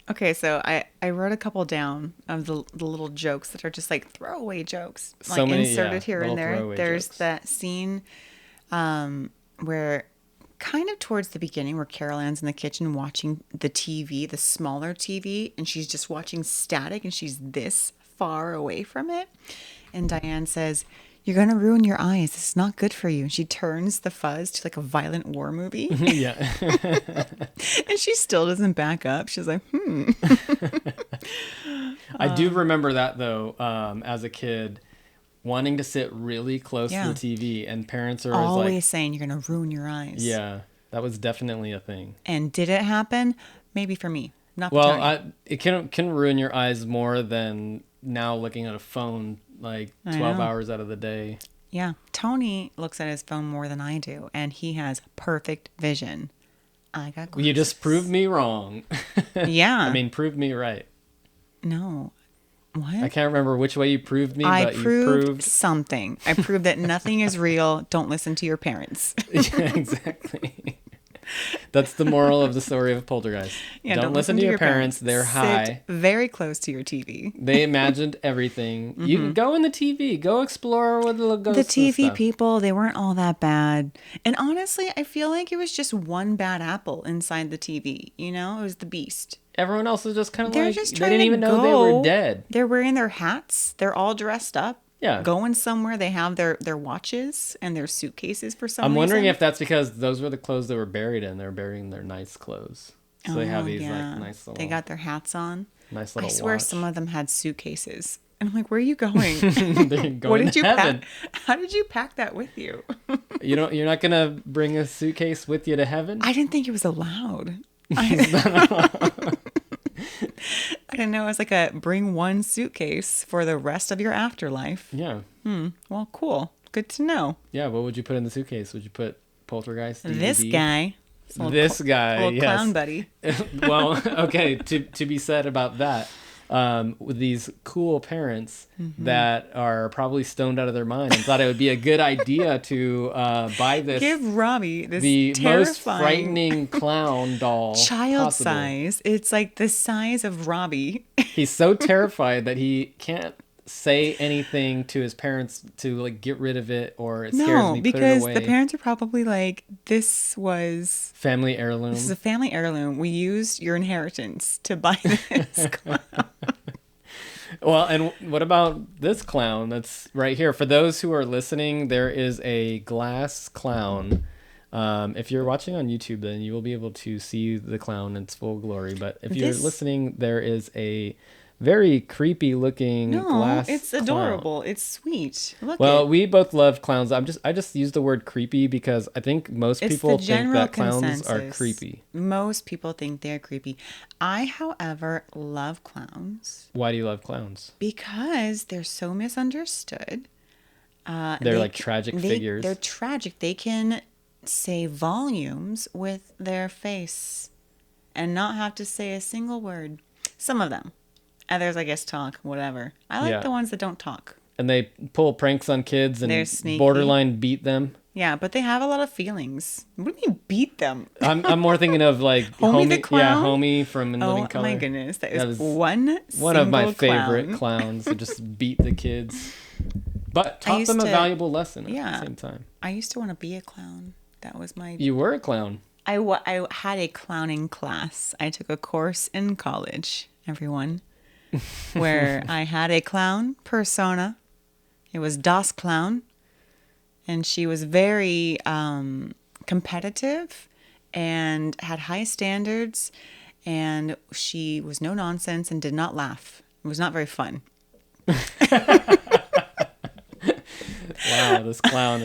Okay, so I wrote a couple down of the little jokes that are just like throwaway jokes, like so many, inserted here and there. throwaway There's jokes. that scene where kind of towards the beginning where Carol Ann's in the kitchen watching the TV, the smaller TV, and she's just watching static and she's this far away from it. And Diane says, "You're going to ruin your eyes. It's not good for you." And she turns the fuzz to like a violent war movie. Yeah. And she still doesn't back up. She's like, I do remember that though, as a kid, wanting to sit really close Yeah. to the TV, and parents are always always like, saying you're going to ruin your eyes. yeah, that was definitely a thing. And did it happen? Maybe for me, not for Well, Tony. it can ruin your eyes more than now looking at a phone like I 12 know. hours out of the day. Yeah. Tony looks at his phone more than I do, and he has perfect vision. I got glasses. You just proved me wrong. Yeah. I mean, proved me right. No. What? I can't remember which way you proved me, I but proved you proved something. I proved that nothing is real. Don't listen to your parents. Yeah, exactly. That's the moral of the story of Poltergeist. Yeah, don't listen to your parents. They're Sit high. very close to your TV. They imagined everything. You can go in the TV. Go explore with the little The ghosts and TV stuff. people, they weren't all that bad. And honestly, I feel like it was just one bad apple inside the TV. You know, it was the beast. Everyone else is just kind of They're like, just they trying didn't to even know they were go. dead. They're wearing their hats. They're all dressed up. Yeah. Going somewhere. They have their watches and their suitcases for some reason. I'm wondering if that's because those were the clothes they were buried in. They're burying their nice clothes. So they have these like nice little, They got their hats on. nice I little swear watch. some of them had suitcases. And I'm like, where are you going? They're going What did to you heaven. pack? How did you pack that with you? You're not gonna bring a suitcase with you to heaven? I didn't think it was allowed. I didn't know it was like a bring one suitcase for the rest of your afterlife. Yeah. Well, cool. Good to know. Yeah. What would you put in the suitcase? Would you put Poltergeist? DVD? This guy. This guy. Little Yes. clown buddy. Well, okay. To be said about that, with these cool parents that are probably stoned out of their mind and thought it would be a good idea to buy this Give Robbie this the most terrifying frightening clown doll child possible. size. It's like the size of Robbie. He's so terrified that he can't say anything to his parents to like get rid of it, or it scares No, me. Put it because away. the parents are probably like, this Family heirloom. is a family heirloom. We used your inheritance to buy this clown. Well, and what about this clown that's right here? For those who are listening, there is a glass clown. If you're watching on YouTube, then you will be able to see the clown in its full glory. But if you're This- listening, there is a very creepy looking No, glass it's clown. adorable. It's sweet. Look Well, it. we both love clowns. I just used the word creepy because I think most It's people the think general that clowns are consensus. creepy. Most people think they're creepy. I, however, love clowns Why do you love clowns? because they're so misunderstood. They're They like c- tragic figures. They're tragic. They can say volumes with their face and not have to say a single word. Some of them. Others, I guess, talk, whatever. I like Yeah. the ones that don't talk. And they pull pranks on kids They're and sneaky. borderline beat them. Yeah, but they have a lot of feelings. What do you mean beat them? I'm more thinking of like Homie the yeah, clown? Homie from In Living Oh Color. my goodness. That That is was one of my single favorite clown. clowns to just beat the kids, but taught used them a to- valuable lesson at yeah. the same time. I used to want to be a clown. That was my... You were a clown. I had a clowning class. I took a course in college, everyone, where I had a clown persona. It was Das Clown. And she was very competitive and had high standards. And she was no nonsense and did not laugh. It was not very fun. Wow, this clown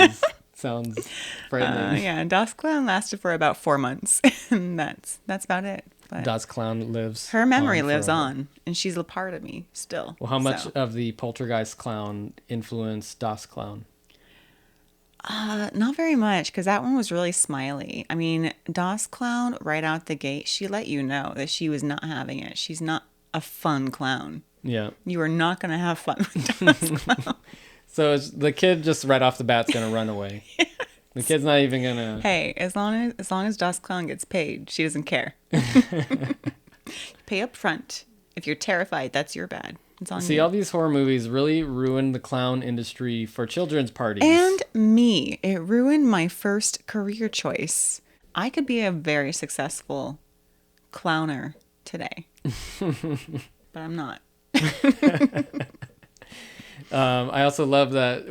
sounds frightening. Yeah, Das Clown lasted for about 4 months. And that's about it. But Das Clown lives. her memory lives forever. on, and she's a part of me still. Well, how much So, of the Poltergeist clown influenced Das Clown? Not very much, because that one was really smiley. I mean, DOS Clown, right out the gate, she let you know that she was not having it. She's not a fun clown. Yeah. You are not going to have fun with DOS Clown. So the kid just right off the bat's going to run away. Yes. The kid's not even going to... Hey, as long as DOS Clown gets paid, she doesn't care. Pay up front. If you're terrified, that's your bad. It's on See, you. all these horror movies really ruined the clown industry for children's parties. And me. It ruined my first career choice. I could be a very successful clowner today. But I'm not. I also love that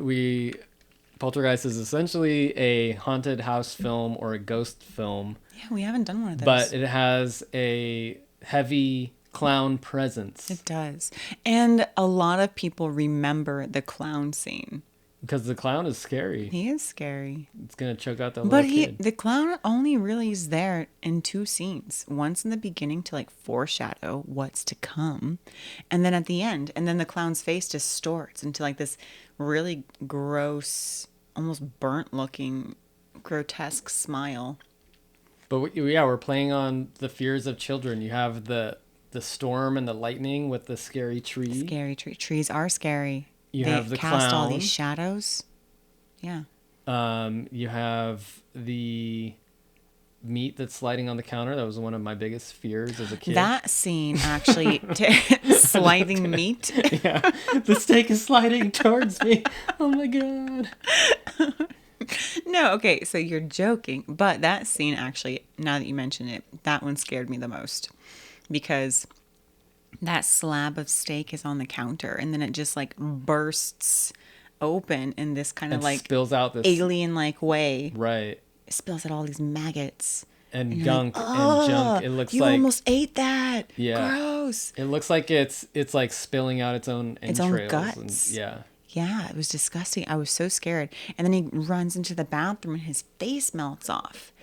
Poltergeist is essentially a haunted house film or a ghost film. Yeah, we haven't done one of those. But it has a heavy clown presence. It does. And a lot of people remember the clown scene. Because the clown is scary. He is scary. It's going to choke out the little kid. But the clown only really is there in 2 scenes. Once in the beginning to like foreshadow what's to come. And then at the end. And then the clown's face distorts into like this really gross, almost burnt looking, grotesque smile. But yeah, we're playing on the fears of children. You have the storm and the lightning with the scary tree. Scary tree. Trees are scary. You they have the cast clown. All these shadows. Yeah. You have the meat that's sliding on the counter. That was one of my biggest fears as a kid. That scene actually, sliding meat. Yeah, the steak is sliding towards me. Oh my God. No, okay, so you're joking. But that scene actually, now that you mention it, that one scared me the most. Because that slab of steak is on the counter and then it just like bursts open in this kind of like spills out this alien like way. Right. It spills out all these maggots. And gunk like, and junk. It looks you like... You almost ate that. Yeah. Gross. It looks like it's like spilling out its own entrails. Its own guts. And, yeah. Yeah, it was disgusting. I was so scared. And then he runs into the bathroom and his face melts off.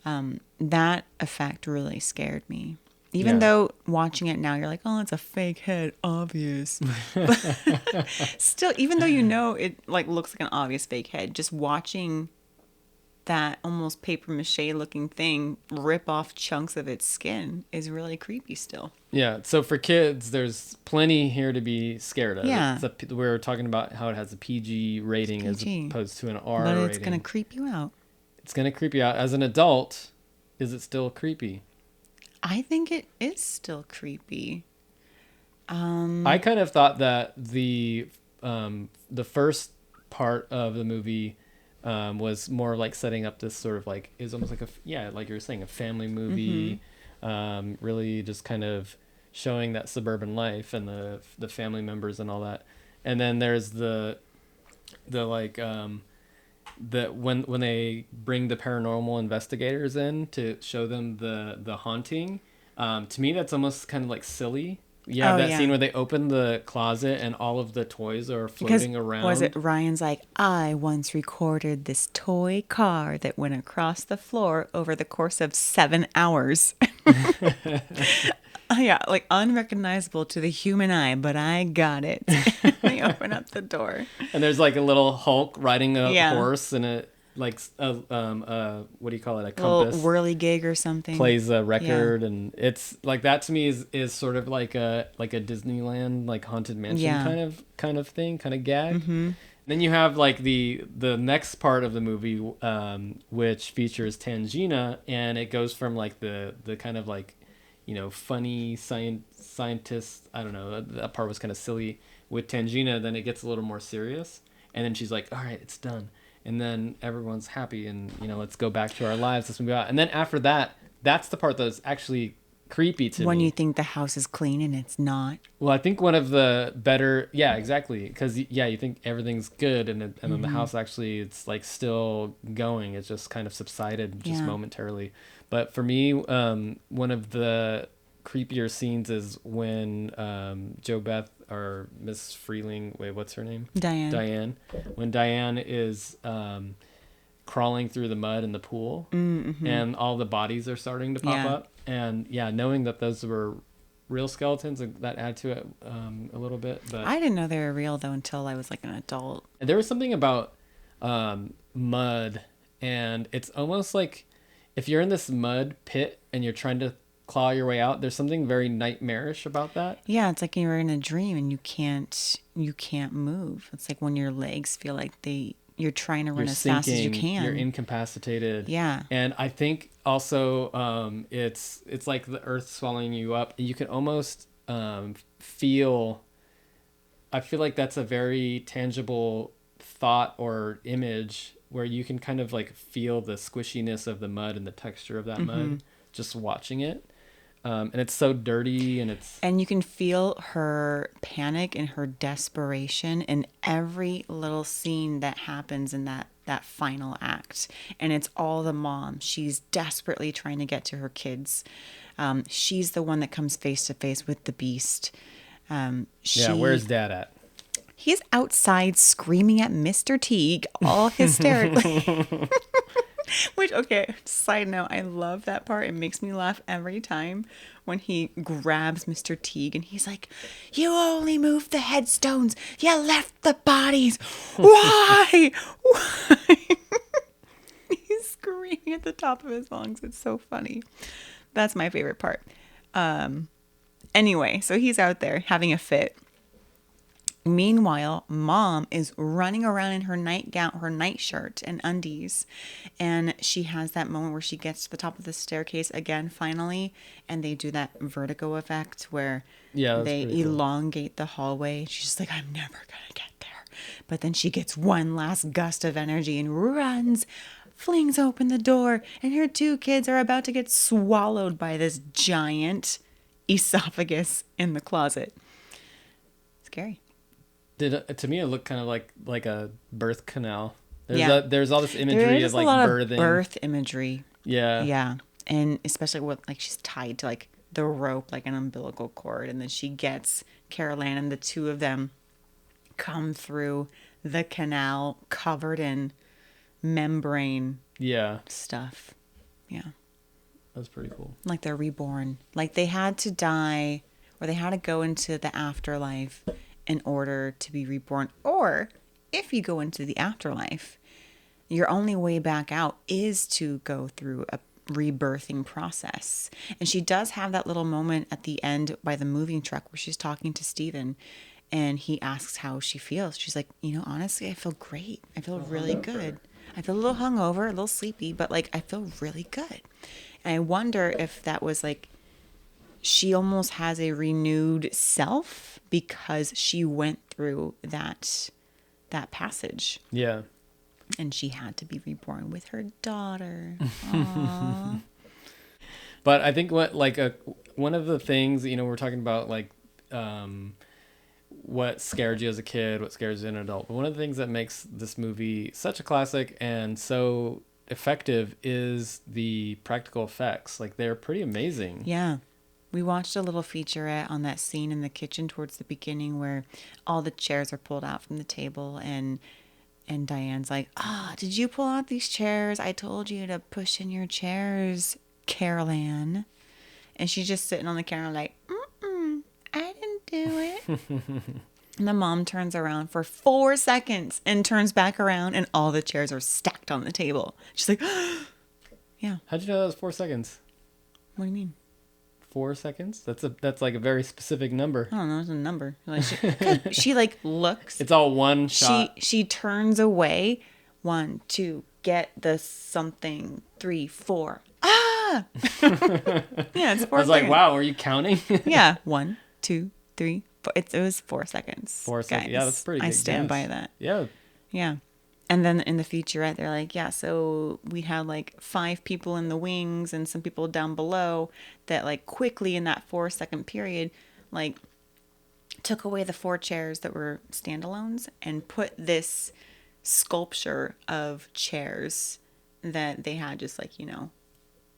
That effect really scared me. Even though watching it now, you're like, oh, it's a fake head, obvious. But still, even though you know it like looks like an obvious fake head, just watching that almost paper mache looking thing rip off chunks of its skin is really creepy still. Yeah. So for kids, there's plenty here to be scared of. Yeah. We're talking about how it has a PG rating as opposed to an R rating. But it's going to creep you out. It's going to creep you out. As an adult, is it still creepy? I think it is still creepy. I kind of thought that the first part of the movie was more like setting up this sort of like, is almost like like you were saying, a family movie, really just kind of showing that suburban life and the family members and all that. And then there's the like that when they bring the paranormal investigators in to show them the haunting, to me that's almost kind of like silly. Scene where they open the closet and all of the toys are floating around. Was it Ryan's like, I once recorded this toy car that went across the floor over the course of 7 hours. Yeah, like unrecognizable to the human eye, but I got it. They open up the door. And there's like a little Hulk riding a horse and a like what do you call it? A compass. A little whirligig or something. Plays a record, and it's like that to me is sort of like a Disneyland like haunted mansion kind of thing, kind of gag. Mm-hmm. Then you have like the next part of the movie, which features Tangina, and it goes from like the kind of like, you know, funny scientist. I don't know. That part was kind of silly with Tangina. Then it gets a little more serious, and then she's like, "All right, it's done." And then everyone's happy, and you know, let's go back to our lives. Let's move out. And then after that, that's the part that's actually creepy to me. When you think the house is clean and it's not. Well, I think one of the better, exactly, because you think everything's good, and then the house actually it's like still going. It's just kind of subsided just momentarily. But for me, one of the creepier scenes is when Joe Beth or Miss Freeling, what's her name? Diane. When Diane is crawling through the mud in the pool, and all the bodies are starting to pop up, and knowing that those were real skeletons, that add to it a little bit. But I didn't know they were real though until I was like an adult. There was something about mud, and it's almost like if you're in this mud pit and you're trying to claw your way out, there's something very nightmarish about that. Yeah, it's like you're in a dream and you can't move. It's like when your legs feel like you're trying to run as fast as you can. You're incapacitated. Yeah. And I think also it's like the earth swallowing you up. You can almost feel. I feel like that's a very tangible thought or image where you can kind of like feel the squishiness of the mud and the texture of that mud just watching it. And it's so dirty and you can feel her panic and her desperation in every little scene that happens in that final act. And it's all the mom. She's desperately trying to get to her kids. She's the one that comes face to face with the beast. Where's Dad at? He's outside screaming at Mr. Teague all hysterically. Which, okay, side note, I love that part. It makes me laugh every time when he grabs Mr. Teague and he's like, "You only moved the headstones. You left the bodies. Why?" Why? He's screaming at the top of his lungs. It's so funny. That's my favorite part. Anyway, so he's out there having a fit. Meanwhile, Mom is running around in her nightgown, her nightshirt and undies. And she has that moment where she gets to the top of the staircase again, finally. And they do that vertigo effect where they elongate the hallway. She's like, "I'm never going to get there." But then she gets one last gust of energy and runs, flings open the door. And her two kids are about to get swallowed by this giant esophagus in the closet. Scary. To me, it looked kind of like a birth canal. There's all this imagery of like birthing. Birth imagery. Yeah. Yeah. And especially with like she's tied to like the rope, like an umbilical cord. And then she gets Carol Ann and the two of them come through the canal covered in membrane stuff. Yeah. That's pretty cool. Like they're reborn. Like they had to die or they had to go into the afterlife in order to be reborn. Or if you go into the afterlife, your only way back out is to go through a rebirthing process. And she does have that little moment at the end by the moving truck where she's talking to Steven and he asks how she feels. She's like, honestly, I feel great. I feel really good. I feel a little hungover, a little sleepy, but like I feel really good. And I wonder if that was like she almost has a renewed self because she went through that passage. Yeah. And she had to be reborn with her daughter. But I think one of the things, we're talking about like what scared you as a kid, what scares you as an adult. But one of the things that makes this movie such a classic and so effective is the practical effects. Like they're pretty amazing. Yeah. We watched a little featurette on that scene in the kitchen towards the beginning where all the chairs are pulled out from the table and Diane's like, did you pull out these chairs? I told you to push in your chairs, Carol Ann. And she's just sitting on the counter like, I didn't do it. And the mom turns around for 4 seconds and turns back around and all the chairs are stacked on the table. She's like, yeah. How'd you know that was 4 seconds? What do you mean? 4 seconds? That's like a very specific number. I don't know. It's a number. Like she like looks. It's all one shot. She turns away. 1, 2, get the something. 3, 4. Ah! Yeah, it's 4 seconds. I was like, wow, are you counting? Yeah. 1, 2, 3, 4. It was 4 seconds. 4 seconds. Yeah, that's pretty good. I stand by that. Yeah. Yeah. And then in the featurette, they're like, yeah, so we had like 5 people in the wings and some people down below that like quickly in that 4-second period, like took away the 4 chairs that were standalones and put this sculpture of chairs that they had just like,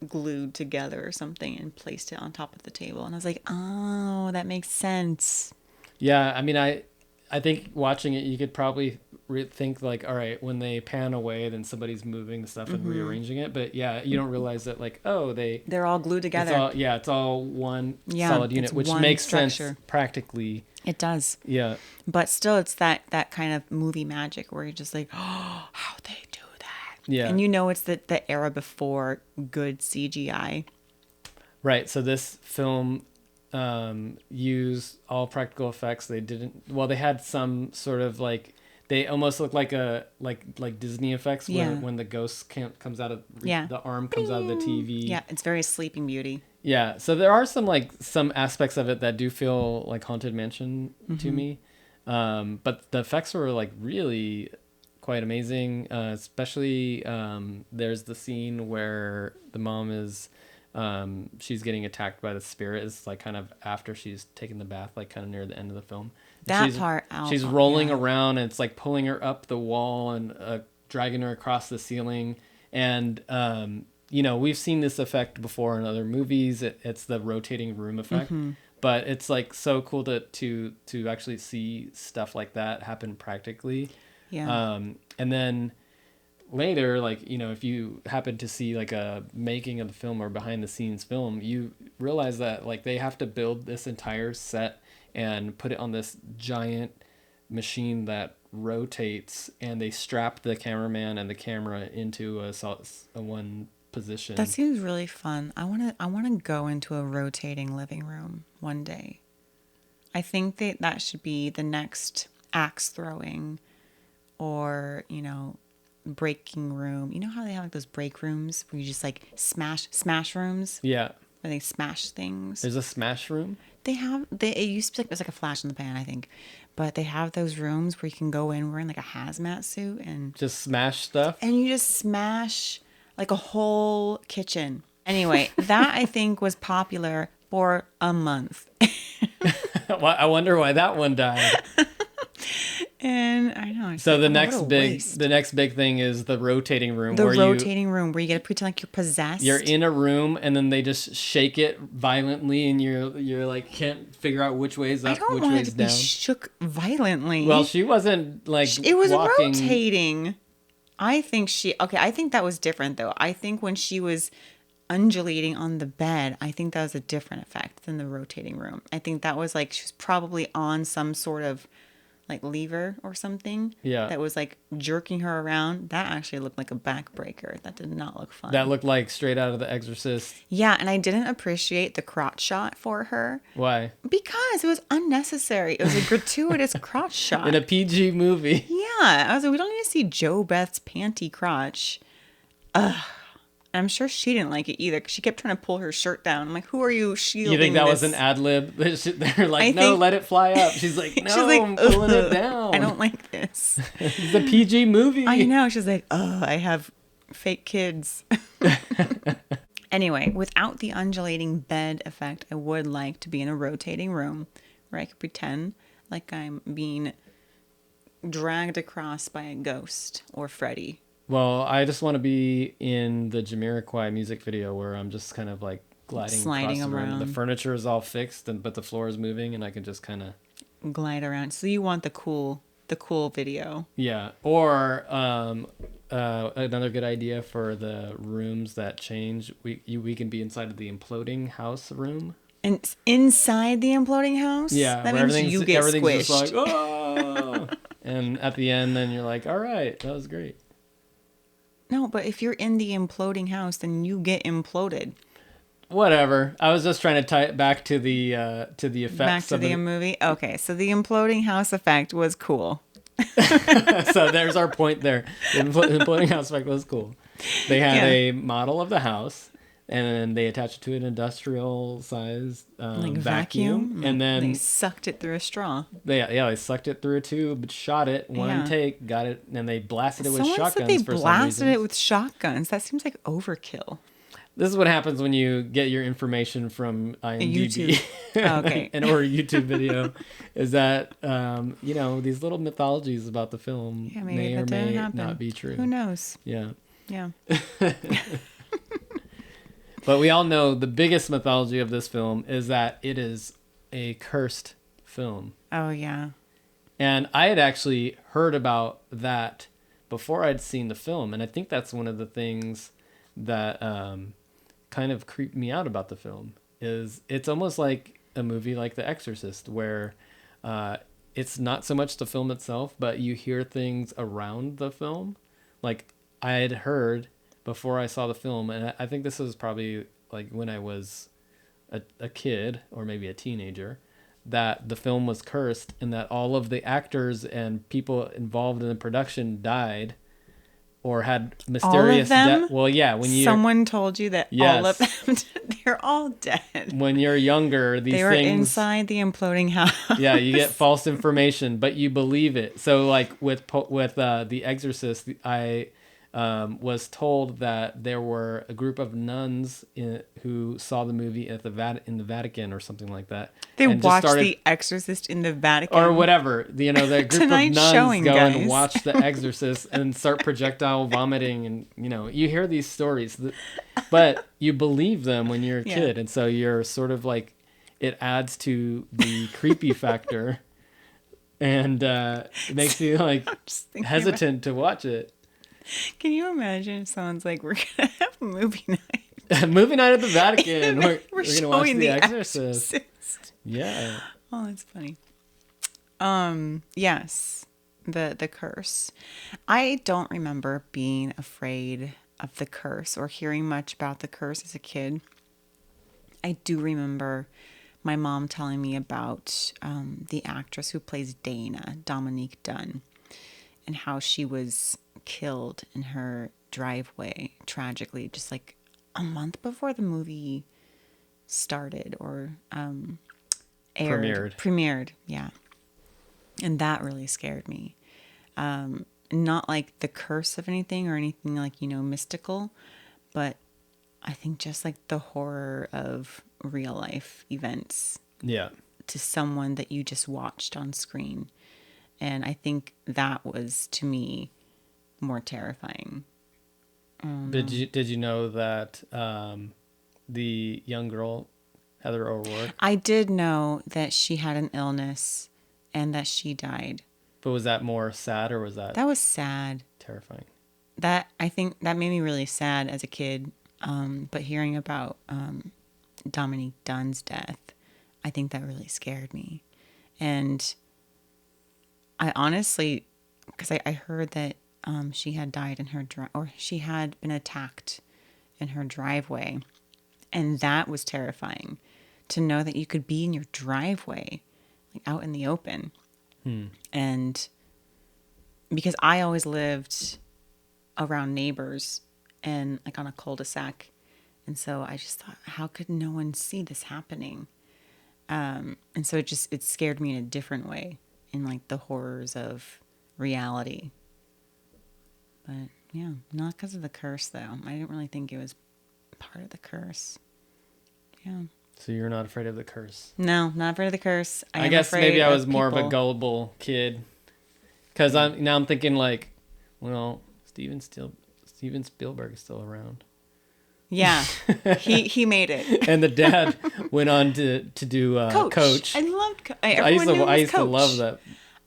glued together or something and placed it on top of the table. And I was like, oh, that makes sense. Yeah. I mean, I think watching it, you could probably think like, all right, when they pan away, then somebody's moving the stuff and rearranging it. But yeah, you don't realize that like, they're all glued together. It's all one solid unit, which makes sense practically. It does. Yeah. But still, it's that kind of movie magic where you're just like, oh, how'd they do Yeah. And you know it's the era before good CGI. Right. So this film used all practical effects. They didn't. Well, they had some sort of like. They almost look like like Disney effects when the ghost comes out of the arm comes out of the TV. Yeah, it's very Sleeping Beauty. Yeah. So there are some aspects of it that do feel like Haunted Mansion to me. But the effects were like really quite amazing. Especially there's the scene where the mom is she's getting attacked by the spirit. It's like kind of after she's taken the bath, like kind of near the end of the film. She's rolling around, and it's like pulling her up the wall and dragging her across the ceiling. And we've seen this effect before in other movies. It's the rotating room effect. But it's like so cool to actually see stuff like that happen practically. Yeah. And then later, like, if you happen to see like a making of the film or behind the scenes film, you realize that like they have to build this entire set and put it on this giant machine that rotates, and they strap the cameraman and the camera into a one position. That seems really fun. I want to go into a rotating living room one day. I think that should be the next axe throwing or, breaking room. You know how they have like those break rooms where you just like smash rooms? Yeah. Where they smash things. There's a smash room? It used to be like, it was like a flash in the pan, I think. But they have those rooms where you can go in wearing like a hazmat suit and just smash stuff. And you just smash like a whole kitchen. Anyway, that I think was popular for a month. I wonder why that one died. And I know. So the next big thing is the rotating room. Room where you get to pretend like you're possessed. You're in a room and then they just shake it violently and you're like can't figure out which way's up, which way's down. Be shook violently. Well, she wasn't like it was walking. Rotating. I think that was different though. I think when she was undulating on the bed, I think that was a different effect than the rotating room. I think that was like she was probably on some sort of like lever or something that was like jerking her around. That actually looked like a backbreaker. That did not look fun. That looked like straight out of The Exorcist. Yeah, and I didn't appreciate the crotch shot for her. Why? Because it was unnecessary. It was a gratuitous crotch shot. In a PG movie. Yeah, I was like, we don't need to see Joe Beth's panty crotch. Ugh. I'm sure she didn't like it either because she kept trying to pull her shirt down. I'm like, who are you shielding? You think that was an ad lib? They're like, let it fly up. She's like, no, she's like, I'm pulling it down. I don't like this. It's a PG movie. I know. She's like, I have fake kids. Anyway, without the undulating bed effect, I would like to be in a rotating room where I could pretend like I'm being dragged across by a ghost or Freddy. Well, I just want to be in the Jamiroquai music video where I'm just kind of like sliding across the room. The furniture is all fixed, but the floor is moving, and I can just kind of glide around. So you want the cool video? Yeah. Or another good idea for the rooms that change. We can be inside of the imploding house room. And inside the imploding house? Yeah. That means you get squished. Just like, oh! And at the end, then you're like, all right, that was great. No, but if you're in the imploding house, then you get imploded. Whatever. I was just trying to tie it back to the effects. Back to the movie? Okay, so the imploding house effect was cool. So there's our point there. The imploding house effect was cool. They had a model of the house, and then they attached it to an industrial-sized vacuum. And then they sucked it through a straw. They sucked it through a tube, shot it, one take, got it, and they blasted it with shotguns for some reason. They blasted it with shotguns. That seems like overkill. This is what happens when you get your information from IMDb okay. or a YouTube video, is that, these little mythologies about the film may or may not be true. Who knows? Yeah. Yeah. But we all know the biggest mythology of this film is that it is a cursed film. Oh, yeah. And I had actually heard about that before I'd seen the film. And I think that's one of the things that kind of creeped me out about the film is it's almost like a movie like The Exorcist, where it's not so much the film itself, but you hear things around the film. Like I had heard before I saw the film, and I think this was probably like when I was a kid or maybe a teenager, that the film was cursed and that all of the actors and people involved in the production died or had mysterious death. Well, yeah, when someone told you that all of them, they're all dead. When you're younger, these they were things inside the imploding house. Yeah, you get false information, but you believe it. So, like with The Exorcist, I was told that there were a group of nuns who saw the movie at in the Vatican or something like that. They watched The Exorcist in the Vatican or whatever. You know, the group of nuns go and watch The Exorcist and start projectile vomiting, and you hear these stories, but you believe them when you're a kid, and so you're sort of like, it adds to the creepy factor, and it makes you like hesitant to watch it. Can you imagine if someone's like, we're going to have a movie night? Movie night at the Vatican. We're going to watch The Exorcist. Yeah. Oh, that's funny. Yes, the curse. I don't remember being afraid of the curse or hearing much about the curse as a kid. I do remember my mom telling me about the actress who plays Dana, Dominique Dunn, and how she was killed in her driveway tragically, just like a month before the movie started or premiered, yeah. And that really scared me. Not like the curse of anything or anything like mystical, but I think just like the horror of real life events, to someone that you just watched on screen. And I think that was, to me, more terrifying. Did you know that the young girl, Heather O'Rourke? I did know that she had an illness and that she died. But was that more sad, or was that... That was sad. Terrifying. I think that made me really sad as a kid. But hearing about Dominique Dunn's death, I think that really scared me. And I honestly, because I heard that she had died in her or she had been attacked in her driveway, and that was terrifying, to know that you could be in your driveway, like out in the open. And because I always lived around neighbors and like on a cul-de-sac, and so I just thought, how could no one see this happening? And so it scared me in a different way, in like the horrors of reality. But yeah, not because of the curse though. I didn't really think it was part of the curse. Yeah. So you're not afraid of the curse? No, not afraid of the curse. I guess maybe I was more of a gullible kid, because I'm thinking like, well, Steven Spielberg is still around. Yeah, he made it. And the dad went on to do Coach. I loved I used to love that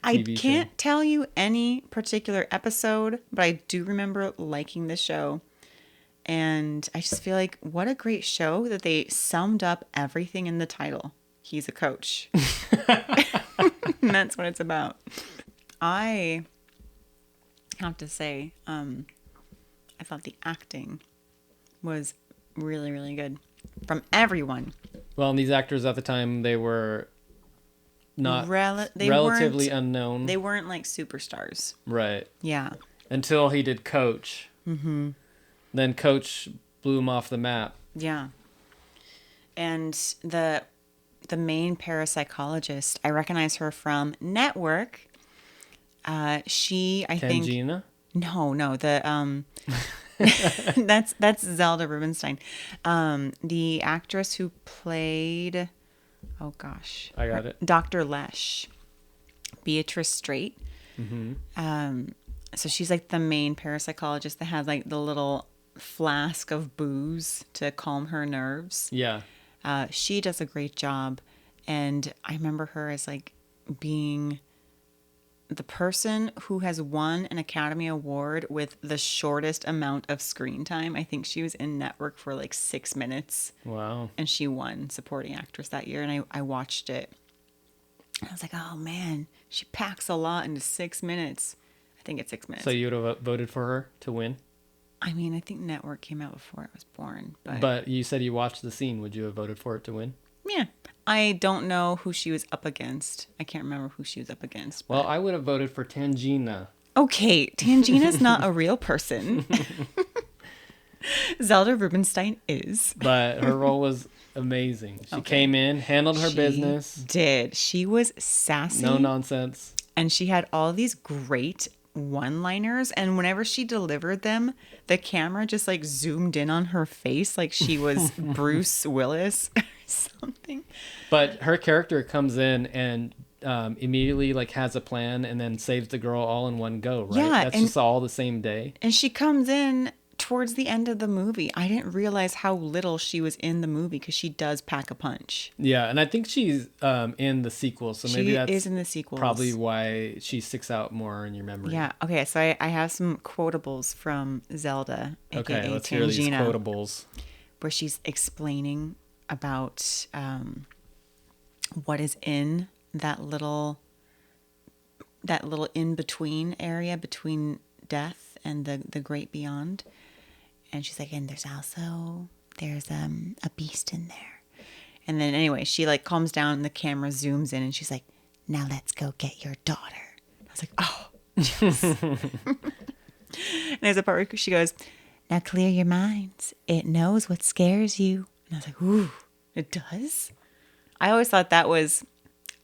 TV I can't tell you any particular episode, but I do remember liking the show. And I just feel like, what a great show that they summed up everything in the title. He's a coach. And that's what it's about. I have to say, I thought the acting was really, really good from everyone. Well, and these actors at the time, they were not relatively unknown. They weren't like superstars. Right. Yeah. Until he did Coach. Mm-hmm. Then Coach blew him off the map. Yeah. And the main parapsychologist, I recognize her from Network. She, I think... Tangina? No, that's Zelda Rubinstein. The actress who played, oh gosh, I got it, Dr. Lesh, Beatrice Strait. Mm-hmm. So she's like the main parapsychologist that has like the little flask of booze to calm her nerves. Yeah. She does a great job, and I remember her as like being the person who has won an Academy Award with the shortest amount of screen time. I think she was in Network for like 6 minutes. Wow. And she won supporting actress that year. And I watched it. I was like, oh man, she packs a lot into 6 minutes. I think it's 6 minutes. So you would have voted for her to win? I mean, I think Network came out before I was born, but But you said you watched the scene. Would you have voted for it to win? yeah. I don't know who she was up against. I can't remember who she was up against. Well, I would have voted for Tangina. Okay, Tangina's not a real person. Zelda Rubinstein is. But her role was amazing. She came in, handled her business. Did. She was sassy. No nonsense. And she had all these great one-liners. And whenever she delivered them, the camera just like zoomed in on her face like she was Bruce Willis or something. But her character comes in and immediately like has a plan and then saves the girl all in one go, right? Yeah, That's just all the same day. And she comes in towards the end of the movie. I didn't realize how little she was in the movie because she does pack a punch. Yeah, and I think she's in the sequel, so maybe that's is in the sequels. probably why she sticks out more in your memory. Yeah. Okay. So I have some quotables from Zelda, aka Okay, let's Tangina, hear these quotables. where she's explaining about what is in that little in between area between death and the great beyond. And she's like, and there's a beast in there. And then anyway, she like calms down and the camera zooms in and she's like, now let's go get your daughter. I was like, oh, yes. And there's a part where she goes, now clear your minds. It knows what scares you. And I was like, ooh, it does? I always thought that was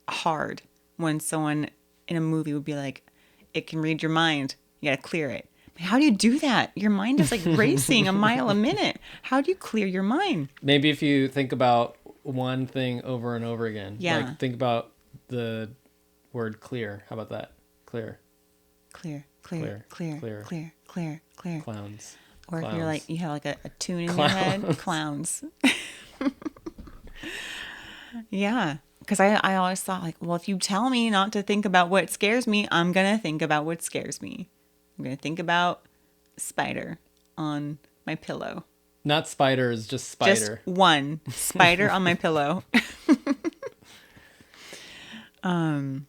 hard when someone in a movie would be like, it can read your mind. You got to clear it. How do you do that? Your mind is like racing a mile a minute. How do you clear your mind? Maybe if you think about one thing over and over again. Yeah. Like think about the word clear. How about that? Clear. Clear, clear, clear, clear, clear, clear, clear. Clowns. Or Clowns. if you're like, you have like a tune in your head. Clowns. Yeah. Because I always thought like, well, if you tell me not to think about what scares me, I'm going to think about what scares me. I'm going to think about spider on my pillow. Not spiders, just spider. Just one spider on my pillow. I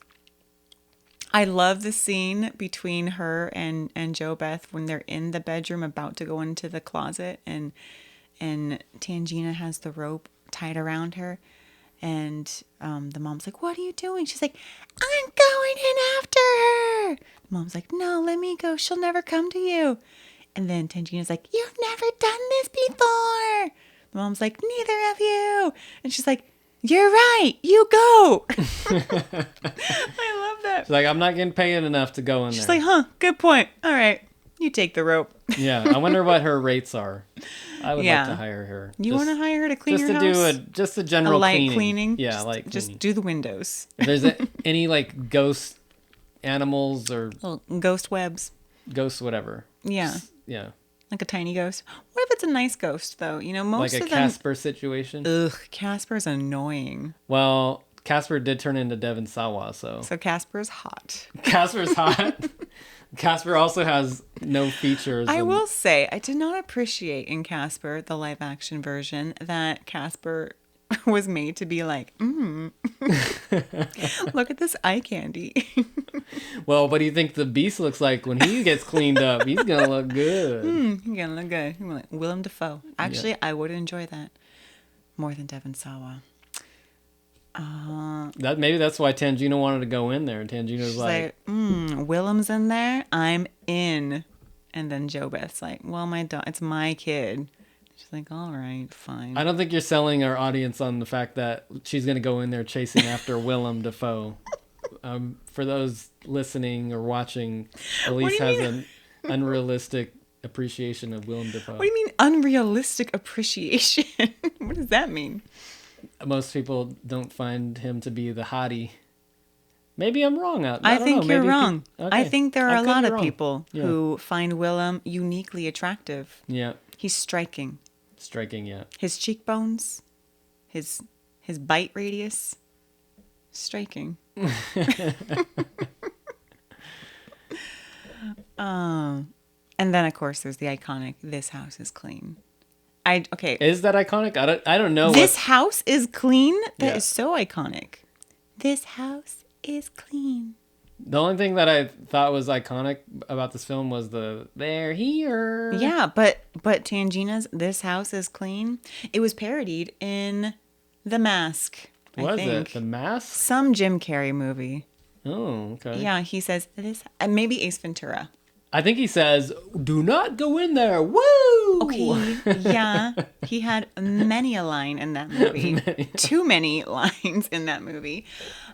love the scene between her and Jo Beth when they're in the bedroom about to go into the closet and Tangina has the rope tied around her. And the mom's like, what are you doing? She's like, I'm going in after her. The mom's like, no, let me go. She'll never come to you. And then Tangina's like, you've never done this before. The mom's like, neither have you. And she's like, you're right. You go. I love that. She's like, I'm not getting paid enough to go in She's there. like, huh, good point. All right. You take the rope. Yeah, I wonder what her rates are. I would Yeah. like to hire her. You want to hire her to clean just your to house? do just a general a light cleaning? Yeah, just, light cleaning. Just do the windows. If there's any like ghost animals or Little ghost webs. ghosts, whatever. Yeah. Yeah. Like a tiny ghost. What if it's a nice ghost, though? You know, most Like a of them... Casper situation. Ugh, Casper's annoying. Well, Casper did turn into Devon Sawa, so So Casper's hot. Casper's hot. Casper also has no features. I will say, I did not appreciate in Casper, the live action version, that Casper was made to be like, look at this eye candy. Well, what do you think the beast looks like when he gets cleaned up? He's gonna look good. You're gonna look good. You're like Willem Dafoe. Actually, I would enjoy that more than Devon Sawa. Maybe that's why Tangina wanted to go in there. And Tangina's She's like, Willem's in there. I'm in. And then Jo Beth's like, well, it's my kid. She's like, all right, fine. I don't think you're selling our audience on the fact that she's gonna go in there chasing after Willem Dafoe. For those listening or watching, Aleece has an unrealistic appreciation of Willem Dafoe. What do you mean unrealistic appreciation? What does that mean? Most people don't find him to be the hottie. Maybe I'm wrong out. I think know. you're Maybe wrong. Okay. I think there are I a could lot be of wrong. people Yeah. who find Willem uniquely attractive. Yeah, He's striking. striking. Yeah. His cheekbones, his bite radius, striking. And then of course there's the iconic "This house is clean." Is that iconic? I don't know. This house is clean. That Yeah. is so iconic. This house is clean. The only thing that I thought was iconic about this film was the "They're here." Yeah, but Tangina's "This House is Clean," it was parodied in The Mask. I think. It The Mask? Some Jim Carrey movie. Oh, okay. Yeah, he says this. Maybe Ace Ventura. I think he says, "Do not go in there." Woo! Okay, yeah. He had many a line in that movie. Too many lines in that movie.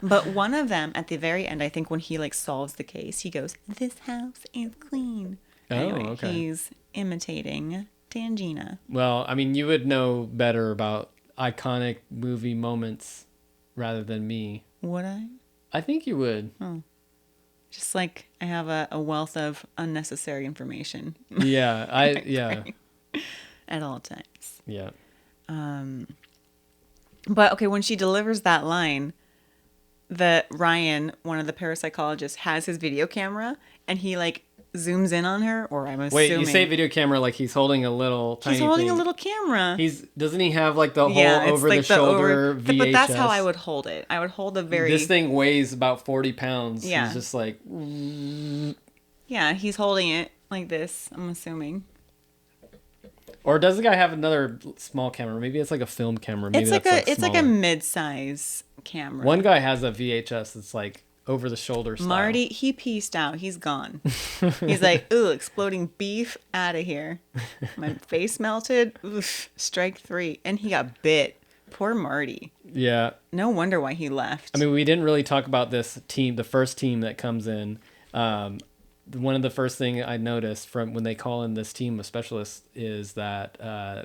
But one of them at the very end, I think when he like solves the case, he goes, "This house is clean." Oh, Anyway, okay. he's imitating Tangina. Well, I mean, you would know better about iconic movie moments rather than me. Would I? I think you would. Just like I have a wealth of unnecessary information Yeah, yeah. at all times. Yeah. But okay, when she delivers that line, the Ryan, one of the parapsychologists, has his video camera and he like zooms in on her, or I'm assuming. Wait, you say video camera like he's holding a little tiny He's holding thing. a little camera. Doesn't he have like the whole it's over like the shoulder VHS? But that's how I would hold it. I would hold a very. This thing weighs about 40 pounds. Yeah. He's just like. Yeah, he's holding it like this, I'm assuming. Or does the guy have another small camera? Maybe it's like a film camera. Maybe It's like a smaller. mid-size camera. One guy has a VHS that's like over the shoulder style. Marty, he pieced out. He's gone. He's like, ooh, exploding beef, out of here. My face melted. Oof, strike 3. And he got bit. Poor Marty. Yeah. No wonder why he left. I mean, we didn't really talk about this team, the first team that comes in. One of the first thing I noticed from when they call in this team of specialists is that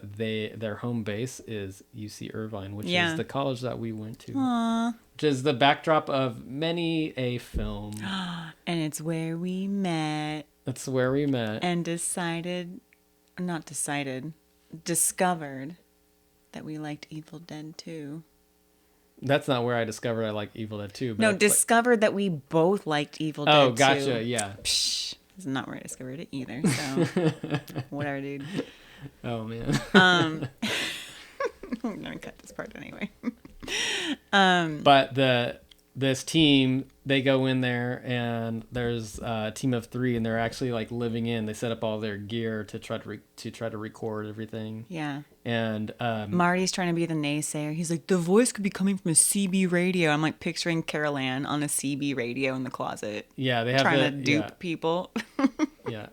their home base is UC Irvine, which is the college that we went to. Aww. Which is the backdrop of many a film. And it's where we met. That's where we met. And discovered that we liked Evil Dead 2. That's not where I discovered I like Evil Dead 2. But No, discovered that we both liked Evil Dead 2. Oh, gotcha, yeah. Psh, that's not where I discovered it either, so whatever, dude. Oh, man. I'm gonna cut this part anyway. But this team, they go in there and there's a team of 3 and they're actually like living in. They set up all their gear to try to record everything. Yeah. And Marty's trying to be the naysayer. He's like, the voice could be coming from a CB radio. I'm like picturing Carol Ann on a CB radio in the closet. Yeah, they have trying to dupe people. Yeah.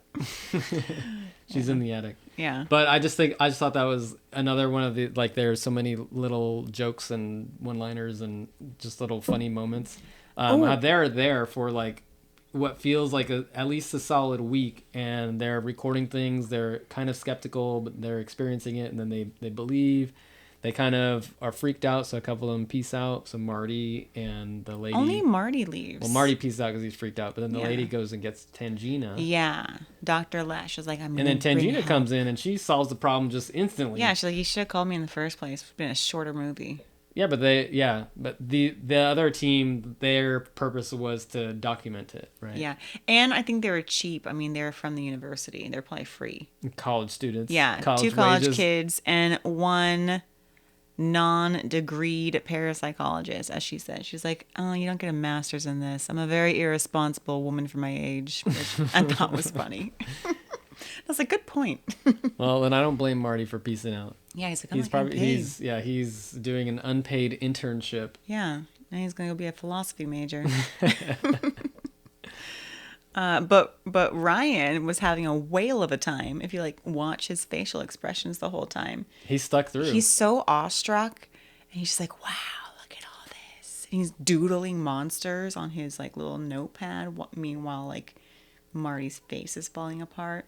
She's in the attic. Yeah. But I just thought that was another one of the, like, there's so many little jokes and one-liners and just little funny moments. How they're there for like what feels like at least a solid week, and they're recording things. They're kind of skeptical, but they're experiencing it, and then they believe. They kind of are freaked out, so a couple of them peace out. So Marty and the lady. Only Marty leaves. Well, Marty pieces out because he's freaked out, but then the lady goes and gets Tangina. Yeah, Dr. Lash is like, I'm. And then Tangina comes in and she solves the problem just instantly. Yeah, she's like, you should have called me in the first place. It's been a shorter movie. Yeah, but the other team, their purpose was to document it, right? Yeah, and I think they were cheap. I mean, they're from the university. They're probably free. College students. Yeah, 2 college kids and 1 non-degreed parapsychologist, as she said. She's like, oh, you don't get a master's in this. I'm a very irresponsible woman for my age, which I thought was funny. That's a good point. Well, then I don't blame Marty for piecing out. Yeah, he's like, he's doing an unpaid internship. Yeah, and he's gonna go be a philosophy major. But Ryan was having a whale of a time. If you like watch his facial expressions the whole time, he stuck through. He's so awestruck, and he's just like, wow, look at all this. And he's doodling monsters on his like little notepad. Meanwhile, like Marty's face is falling apart,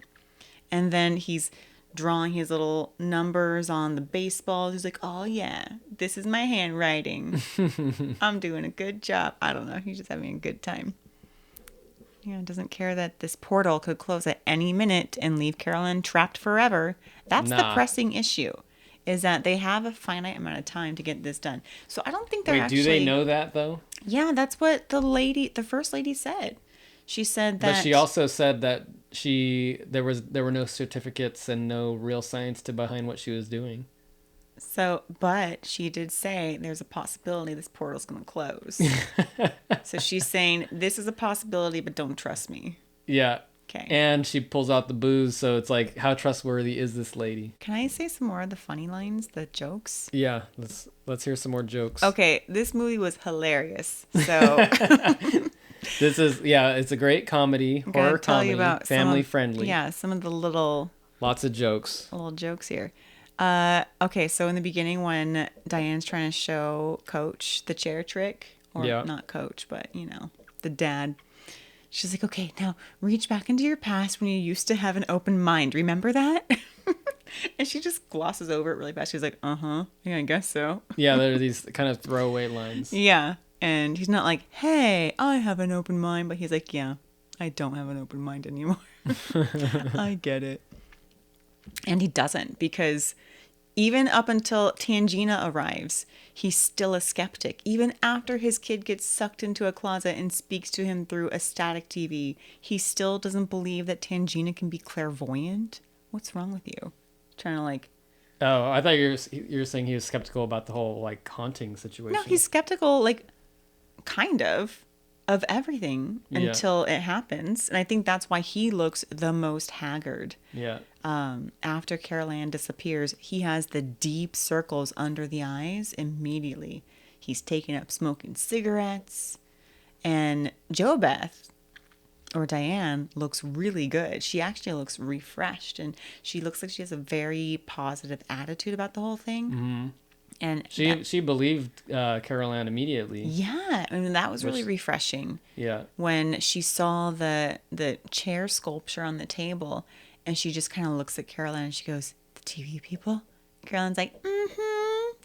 and then he's drawing his little numbers on the baseballs. He's like, oh yeah, this is my handwriting. I'm doing a good job. I don't know. He's just having a good time. Yeah, doesn't care that this portal could close at any minute and leave Carolyn trapped forever. That's the pressing issue, is that they have a finite amount of time to get this done. So I don't think they're actually... do they know that, though? Yeah, that's what the first lady said. She said that... But she also said that there were no certificates and no real science behind what she was doing. So, but she did say there's a possibility this portal's going to close. So she's saying this is a possibility, but don't trust me. Yeah. Okay. And she pulls out the booze, so it's like, how trustworthy is this lady? Can I say some more of the funny lines, the jokes? Yeah, let's hear some more jokes. Okay, this movie was hilarious. So This is, it's a great comedy, horror comedy, family friendly. Yeah, some of the little Lots of jokes. little jokes here. Okay, so in the beginning when Diane's trying to show Coach the chair trick, or not Coach, but the dad, she's like, okay, now reach back into your past when you used to have an open mind. Remember that? And she just glosses over it really fast. She's like, yeah, I guess so. Yeah, there are these kind of throwaway lines. Yeah. And he's not like, hey, I have an open mind. But he's like, yeah, I don't have an open mind anymore. I get it. And he doesn't, because even up until Tangina arrives, he's still a skeptic. Even after his kid gets sucked into a closet and speaks to him through a static TV, he still doesn't believe that Tangina can be clairvoyant. What's wrong with you? Trying to like... Oh, I thought you were saying he was skeptical about the whole like haunting situation. No, he's skeptical, like, kind of everything until it happens. And I think that's why he looks the most haggard. Yeah. After Carol Ann disappears, he has the deep circles under the eyes immediately. He's taken up smoking cigarettes. And JoBeth, or Diane, looks really good. She actually looks refreshed, and she looks like she has a very positive attitude about the whole thing. Mm-hmm. And she believed Carol Ann immediately. Yeah, I mean, that was really refreshing. Yeah. When she saw the chair sculpture on the table, and she just kind of looks at Carol Ann and she goes, "The TV people?" Carol Ann's like,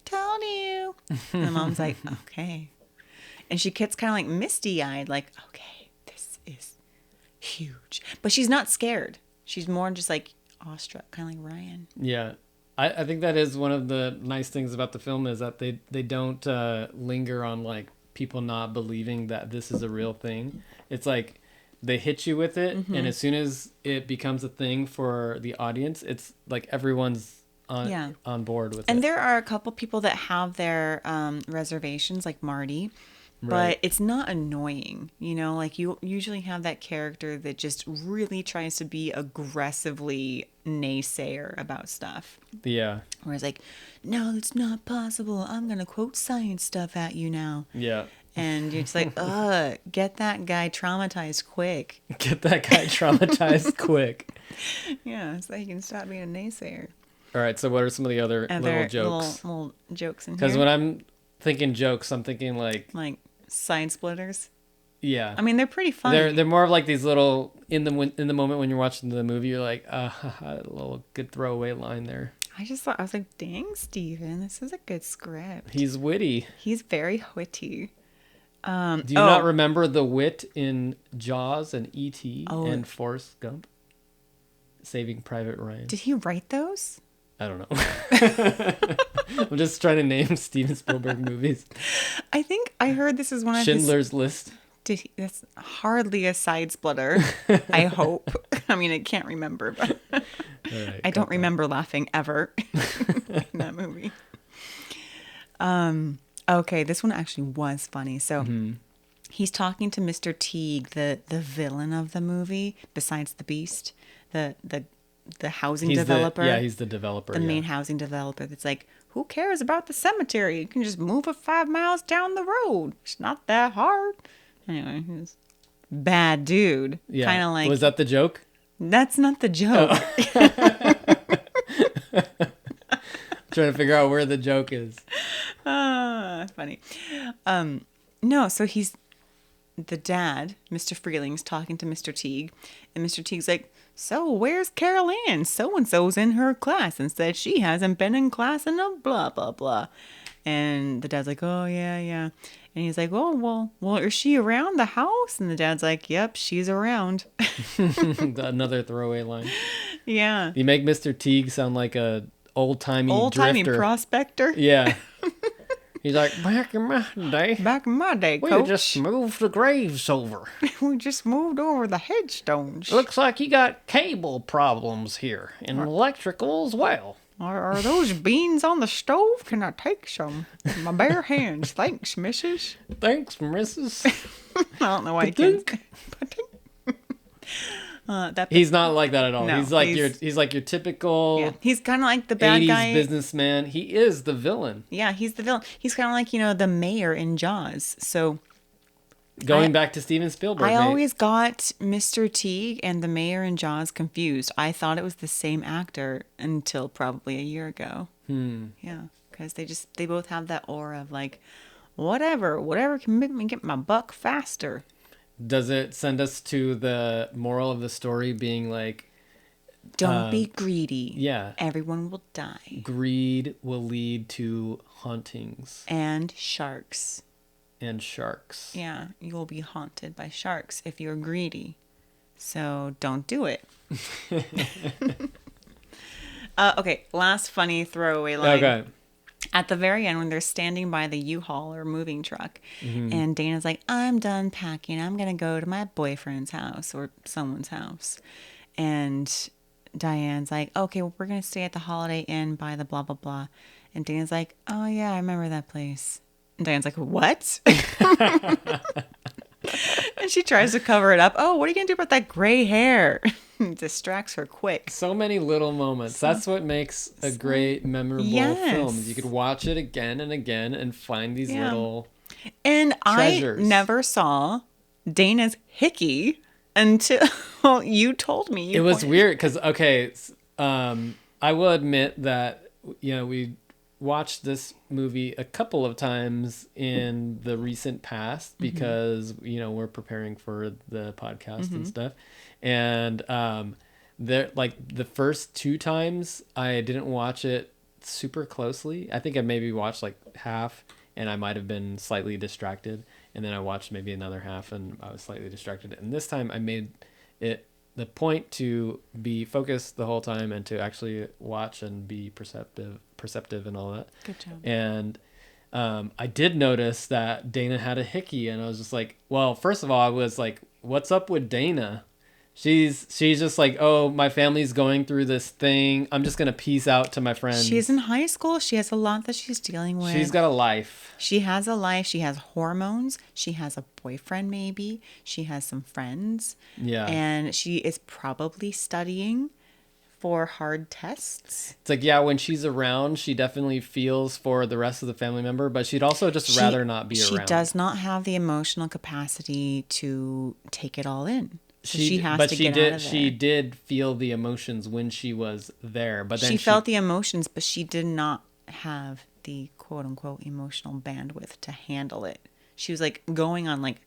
told you. And the mom's like, okay. And she gets kind of like misty-eyed, like, okay, this is huge. But she's not scared. She's more just like awestruck, kind of like Ryan. Yeah. I think that is one of the nice things about the film, is that they don't linger on like people not believing that this is a real thing. It's like they hit you with it, and as soon as it becomes a thing for the audience, it's like everyone's on board with it. And there are a couple people that have their reservations, like Marty. But it's not annoying, like you usually have that character that just really tries to be aggressively naysayer about stuff. Yeah. Whereas like, no, it's not possible. I'm going to quote science stuff at you now. Yeah. And you're just like, get that guy traumatized quick. Get that guy traumatized quick. Yeah, so he can stop being a naysayer. All right, so what are some of the other little jokes? Little jokes in here. Because when I'm thinking jokes, I'm thinking like side splitters. Yeah, I mean, they're pretty funny. They're more of like these little in the moment when you're watching the movie, you're like, a little good throwaway line there. I was like, dang, Steven, this is a good script. He's witty. He's very witty. Do you not remember the wit in Jaws and E.T. and Forrest Gump? Saving Private Ryan. Did he write those? I don't know. I'm just trying to name Steven Spielberg movies. I think I heard this is one of Schindler's List. That's hardly a side splitter. I hope. I mean, I can't remember, but I don't remember laughing ever in that movie. Okay, this one actually was funny. So he's talking to Mr. Teague, the villain of the movie, besides the Beast, the housing developer. He's the developer. The main housing developer that's like, who cares about the cemetery? You can just move it 5 miles down the road. It's not that hard. Anyway, he's bad dude. Yeah. Kind of like... Was that the joke? That's not the joke. Trying to figure out where the joke is. Funny. No, so he's... The dad, Mr. Freeling's talking to Mr. Teague. And Mr. Teague's like, so where's Carol Ann? So-and-so's in her class and said she hasn't been in class in a blah, blah, blah. And the dad's like, oh, yeah. And he's like, oh, well, is she around the house? And the dad's like, yep, she's around. Another throwaway line. Yeah. You make Mr. Teague sound like a old-timey drifter. Prospector. Yeah. He's like, back in my day, Coach. We just moved the graves over. We just moved over the headstones. Looks like you got cable problems here, and electrical as well. Are those beans on the stove? Can I take some? My bare hands. Thanks, missus. Thanks, missus. I don't know why he can't. He's not like that at all. No, he's like your typical. Yeah, he's kind of like the bad 80s guy businessman. He is the villain. Yeah, he's the villain. He's kind of like, the mayor in Jaws. So going back to Steven Spielberg. I always got Mr. Teague and the mayor in Jaws confused. I thought it was the same actor until probably a year ago. Yeah, because they both have that aura of like, whatever can make me get my buck faster. Does it send us to the moral of the story being like, don't be greedy. Yeah. Everyone will die. Greed will lead to hauntings. And sharks. Yeah, you will be haunted by sharks if you're greedy. So don't do it. Okay, last funny throwaway line. Okay. At the very end, when they're standing by the U-Haul or moving truck, and Dana's like, I'm done packing. I'm going to go to my boyfriend's house or someone's house. And Diane's like, okay, well, we're going to stay at the Holiday Inn by the blah, blah, blah. And Dana's like, oh, yeah, I remember that place. And Diane's like, what? And she tries to cover it up. Oh, what are you going to do about that gray hair? It distracts her quick. So many little moments. That's what makes a great, memorable film. You could watch it again and again and find these little And treasures. I never saw Dana's hickey until you told me. It was weird because, I will admit that, we watched this movie a couple of times in the recent past because, we're preparing for the podcast and stuff. And there, like the first 2 times I didn't watch it super closely. I think I maybe watched like half and I might have been slightly distracted. And then I watched maybe another half and I was slightly distracted. And this time I made it the point to be focused the whole time and to actually watch and be perceptive and all that. Good job. And I did notice that Dana had a hickey and I was just like, well, first of all, I was like, what's up with Dana? She's just like, oh, my family's going through this thing. I'm just going to peace out to my friends. She's in high school. She has a lot that she's dealing with. She's got a life. She has a life. She has hormones. She has a boyfriend, maybe. She has some friends. Yeah. And she is probably studying for hard tests. It's like, yeah, when she's around, she definitely feels for the rest of the family member, but she'd also just rather not be around. She does not have the emotional capacity to take it all in. So she has to get out of there. She did feel the emotions when she was there, but then she felt the emotions, but she did not have the quote unquote emotional bandwidth to handle it. She was like going on like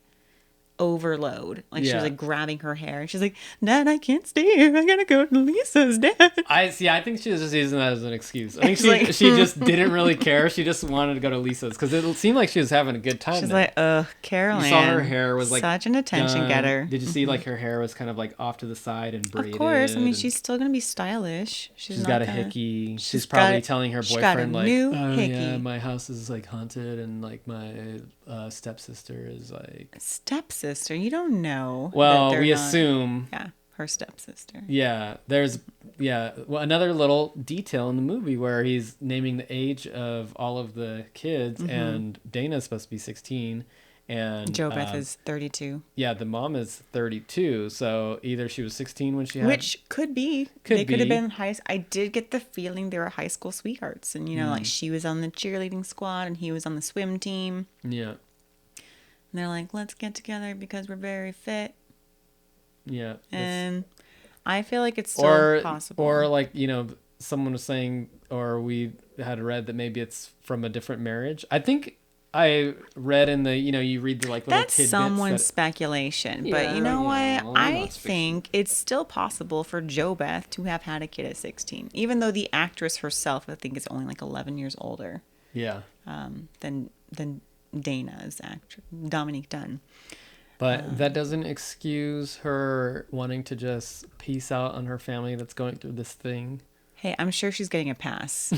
overload. Like she was like grabbing her hair and she's like, Dad, I can't stay here. I gotta go to Lisa's, Dad. I think she was just using that as an excuse. I think she just didn't really care. She just wanted to go to Lisa's because it seemed like she was having a good time. She's like, Caroline. You saw her hair was like such an attention getter. Did you see like her hair was kind of like off to the side and braided? Of course. I mean, she's still gonna be stylish. She's got a hickey. She's probably telling her boyfriend like, yeah, my house is like haunted and like my stepsister is like stepsister. You don't know. Well, we assume. Yeah, her stepsister. Yeah, well, another little detail in the movie where he's naming the age of all of the kids, and Dana's supposed to be 16, and JoBeth is 32. Yeah, the mom is 32, so either she was 16 when she had, which could be. They could have been high. I did get the feeling they were high school sweethearts, and like she was on the cheerleading squad and he was on the swim team. Yeah. And they're like, let's get together because we're very fit. Yeah. And I feel like it's still possible. Or like, someone was saying, or we had read that maybe it's from a different marriage. I think I read in the, you read the like little tidbits. That's someone's speculation. But you know what? I think it's still possible for JoBeth to have had a kid at 16. Even though the actress herself, I think, is only like 11 years older. Yeah. Than Dana's actor, Dominique Dunn. But that doesn't excuse her wanting to just peace out on her family that's going through this thing. Hey, I'm sure she's getting a pass.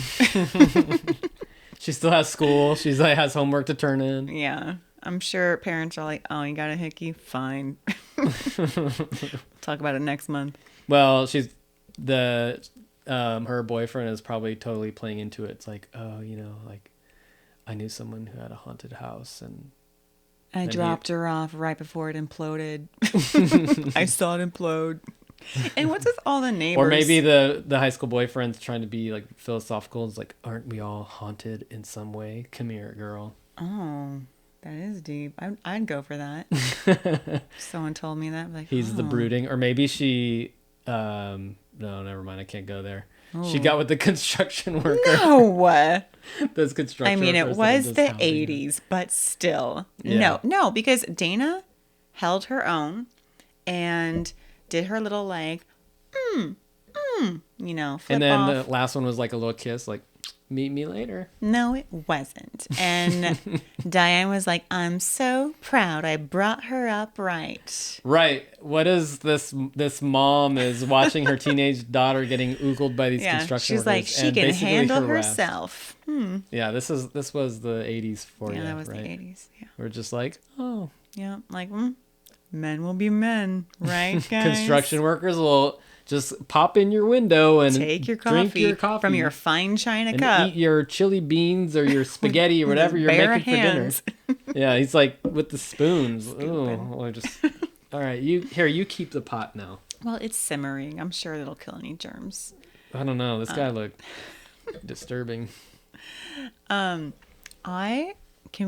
She still has school. She's like has homework to turn in. Yeah. I'm sure parents are like, oh, you got a hickey? Fine. Talk about it next month. Well, her boyfriend is probably totally playing into it. It's like, oh, like I knew someone who had a haunted house and I dropped her off right before it imploded. I saw it implode. And what's with all the neighbors? Or maybe the high school boyfriend's trying to be like philosophical. It's like, aren't we all haunted in some way? Come here, girl. Oh, that is deep. I'd go for that. Someone told me that. Like, he's the brooding. Or maybe she... no, never mind. I can't go there. Oh. She got with the construction worker. No! Those construction workers. It was the 80s, but still. Yeah. No, because Dana held her own and did her little like, flip and then off. The last one was like a little kiss, like, meet me later. No, it wasn't. And Diane was like, I'm so proud I brought her up right. Right. What is this mom is watching her teenage daughter getting oogled by these construction workers. She's like, she can handle herself. Yeah, this was the 80s for you, that was right? The 80s, yeah. We're just like, oh. Yeah, like, men will be men, right, guys? Construction workers will just pop in your window and take your drink your coffee from your fine china and cup. Eat your chili beans or your spaghetti or whatever you're making hands. For dinner. Yeah, he's like with the spoons. Oh, all right. You keep the pot now. Well, it's simmering. I'm sure it'll kill any germs. I don't know. This guy looked disturbing. Can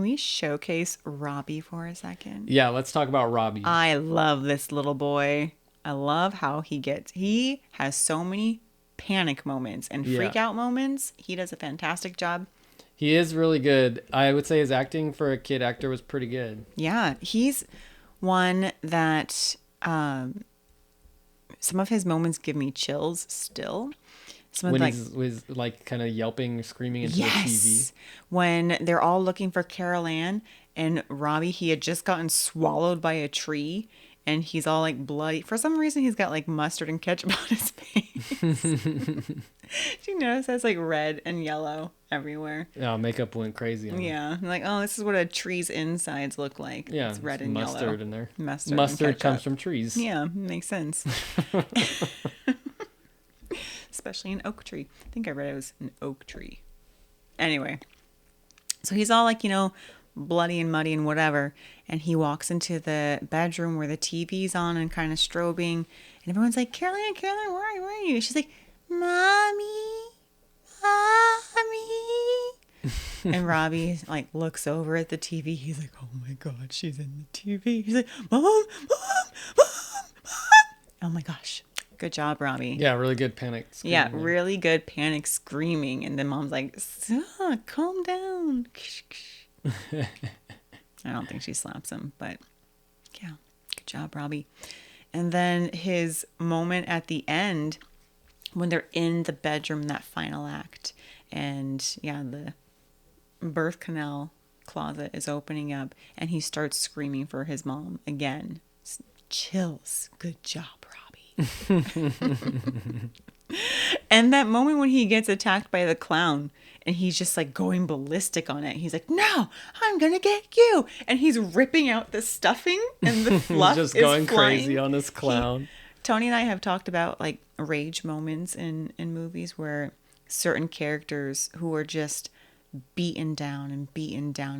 we showcase Robbie for a second? Yeah, let's talk about Robbie. I love this little boy. I love how he has so many panic moments and freak out moments. He does a fantastic job. He is really good. I would say his acting for a kid actor was pretty good. Yeah, he's one that some of his moments give me chills still. When he's like kind of yelping, screaming into the TV. When they're all looking for Carol Ann and Robbie, he had just gotten swallowed by a tree and he's all like bloody. For some reason, he's got like mustard and ketchup on his face. Did you notice that's like red and yellow everywhere? Yeah, makeup went crazy on him. Yeah, I'm like, oh, this is what a tree's insides look like. Yeah, it's red and mustard yellow. In there. Mustard comes from trees. Yeah, makes sense. Especially an oak tree. I think I read it was an oak tree. Anyway, so he's all like, bloody and muddy and whatever. And he walks into the bedroom where the TV's on and kind of strobing. And everyone's like, Caroline, where are you? She's like, Mommy. And Robbie like looks over at the TV. He's like, oh my God, she's in the TV. He's like, Mom. Oh my gosh. Good job, Robbie. Yeah, really good panic screaming. Yeah, really good panic screaming. And then Mom's like, calm down. I don't think she slaps him, but yeah, good job, Robbie. And then his moment at the end when they're in the bedroom, that final act, and the birth canal closet is opening up and he starts screaming for his mom again. Chills. Good job, Robbie. And that moment when he gets attacked by the clown and he's just like going ballistic on it. He's like, no, I'm going to get you. And he's ripping out the stuffing and the fluff just is going flying. crazy on this clown. Tony and I have talked about like rage moments in movies where certain characters who are just beaten down and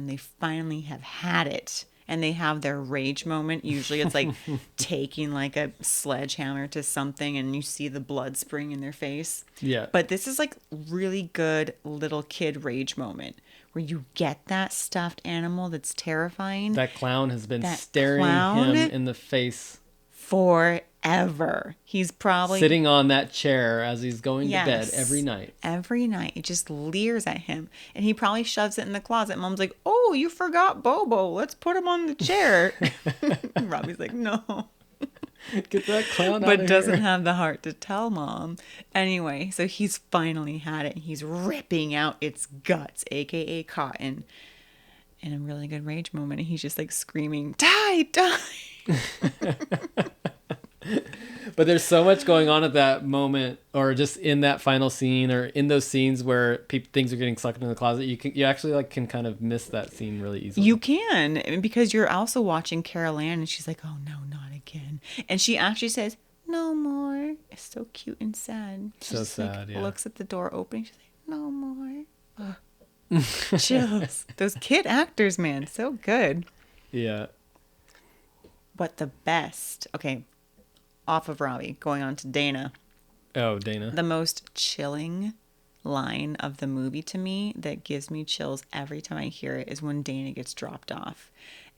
they finally have had it. And they have their rage moment. Usually it's like taking like a sledgehammer to something and you see the blood spring in their face. Yeah. But this is like really good little kid rage moment where you get that stuffed animal that's terrifying. That clown has been staring him in the face forever. He's probably sitting on that chair as he's going to bed every night. Every night. It just leers at him. And he probably shoves it in the closet. Mom's like, oh, you forgot Bobo. Let's put him on the chair. Robbie's like, no. Get that clown out but of doesn't here. have the heart to tell Mom. Anyway, so he's finally had it. He's ripping out its guts, a.k.a. cotton, in a really good rage moment. And he's just like screaming, die. But there's so much going on at that moment, or just in that final scene, or in those scenes where things are getting sucked in the closet. You actually like can kind of miss that scene really easily. You can, because you're also watching Carol Ann, and she's like, "Oh no, not again!" And she actually says, "No more." so cute and sad. She So just, sad, yeah. looks at the door opening. She's like, no more. Chills. Those kid actors, man, so good. Yeah. But the best, okay, off of Robbie, going on to Dana. Oh, Dana. The most chilling line of the movie to me that gives me chills every time I hear it is when Dana gets dropped off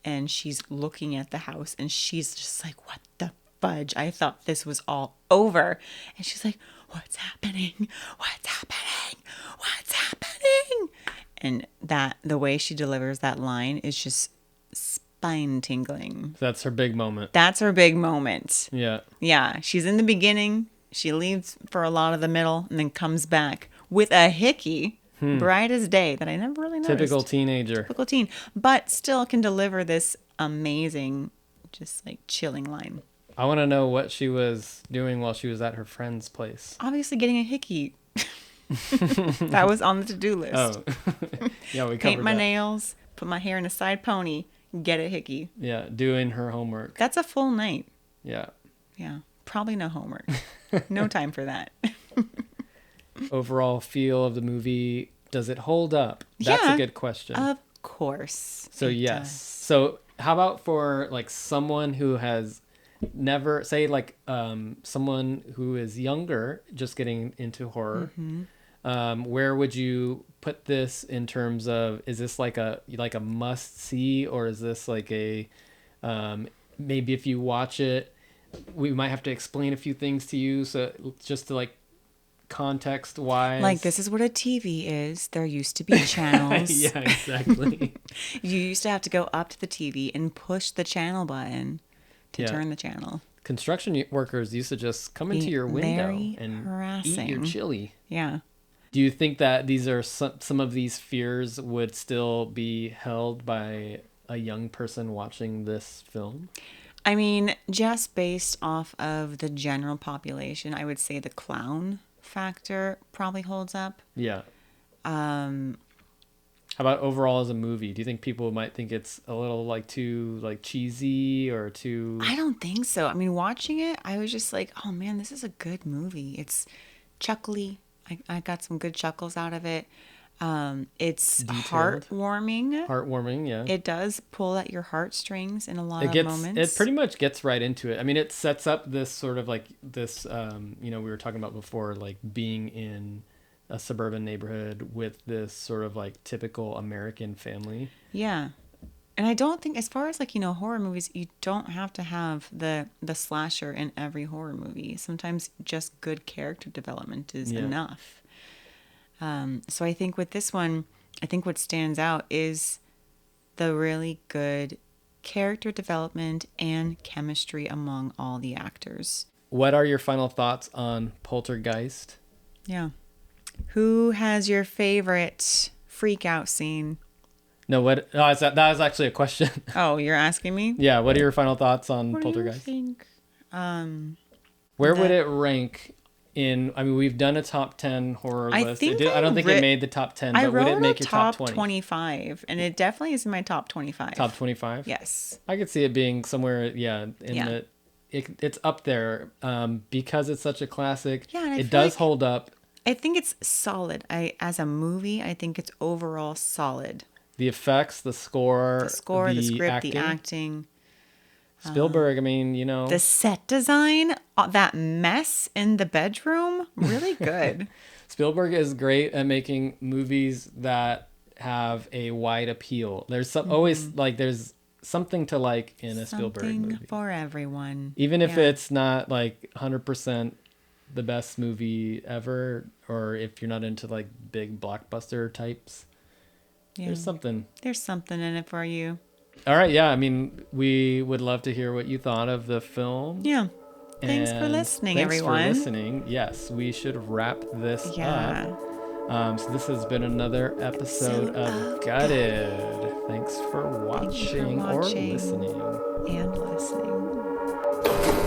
and she's looking at the house and she's just like, what the fudge? I thought this was all over. And she's like, what's happening? What's happening? What's happening? And the way she delivers that line is just spine tingling. That's her big moment. That's her big moment. Yeah. Yeah. She's in the beginning. She leaves for a lot of the middle and then comes back with a hickey, bright as day, that I never really noticed. Typical teenager. Typical teen. But still can deliver this amazing, just like chilling line. I want to know what she was doing while she was at her friend's place. Obviously getting a hickey. That was on the to-do list. Oh. Yeah, we covered Paint my that. nails, put my hair in a side pony, get a hickey. Yeah, doing her homework. That's a full night. Yeah. Yeah. Probably no homework. No time for that. Overall feel of the movie, does it hold up? That's Yeah, a good question. Of course. So it yes. does. So how about for like someone who has never, say like someone who is younger, just getting into horror, where would you put this in terms of, is this like a must see, or is this like a maybe if you watch it, we might have to explain a few things to you, so just to like context wise, Like, this is what a TV is. There used to be channels. Yeah, exactly. You used to have to go up to the TV and push the channel button to Yeah. turn the channel. Construction workers used to just come into your window Very and harassing. eat your chili. Yeah. Do you think that these are some of these fears would still be held by a young person watching this film? I mean, just based off of the general population, I would say the clown factor probably holds up. Yeah. How about overall as a movie? Do you think people might think it's a little like too like cheesy or too? I don't think so. I mean, watching it, I was just like, oh man, this is a good movie. It's chuckly. I got some good chuckles out of it. It's Detailed. heartwarming. Heartwarming, yeah. It does pull at your heartstrings in a lot of It moments. pretty much gets right into it. I mean, it sets up this sort of like this, we were talking about before, like being in a suburban neighborhood with this sort of like typical American family. Yeah. And I don't think, as far as like, horror movies, you don't have to have the slasher in every horror movie. Sometimes just good character development is enough. So I think with this one, I think what stands out is the really good character development and chemistry among all the actors. What are your final thoughts on Poltergeist? Yeah. Who has your favorite freak out scene? No, that was actually a question. Oh, you're asking me? Yeah, what are your final thoughts on What Poltergeist? do you think? Where would it rank in, I mean, we've done a top 10 horror I list. think I don't think it made the top 10, I but would wrote it make a your top top 20? 25, and it definitely is in my top 25. Top 25? Yes. I could see it being somewhere, it's up there because it's such a classic. Yeah, and I it feel does like- hold up. I think it's solid. As a movie, I think it's overall solid. The effects, the score, The script, the acting. Spielberg, I mean, The set design, that mess in the bedroom, really good. Spielberg is great at making movies that have a wide appeal. There's always like there's something to like in a Spielberg Something movie. for everyone. Even if Yeah. it's not like 100% the best movie ever, or if you're not into like big blockbuster types, Yeah. there's something. There's something in it for you. All right, yeah. I mean, we would love to hear what you thought of the film. Yeah. Thanks for And listening, thanks everyone. for listening. Yes, we should wrap this Yeah. up. So this has been another episode of Gutted. Thanks for watching or watching. listening. And listening.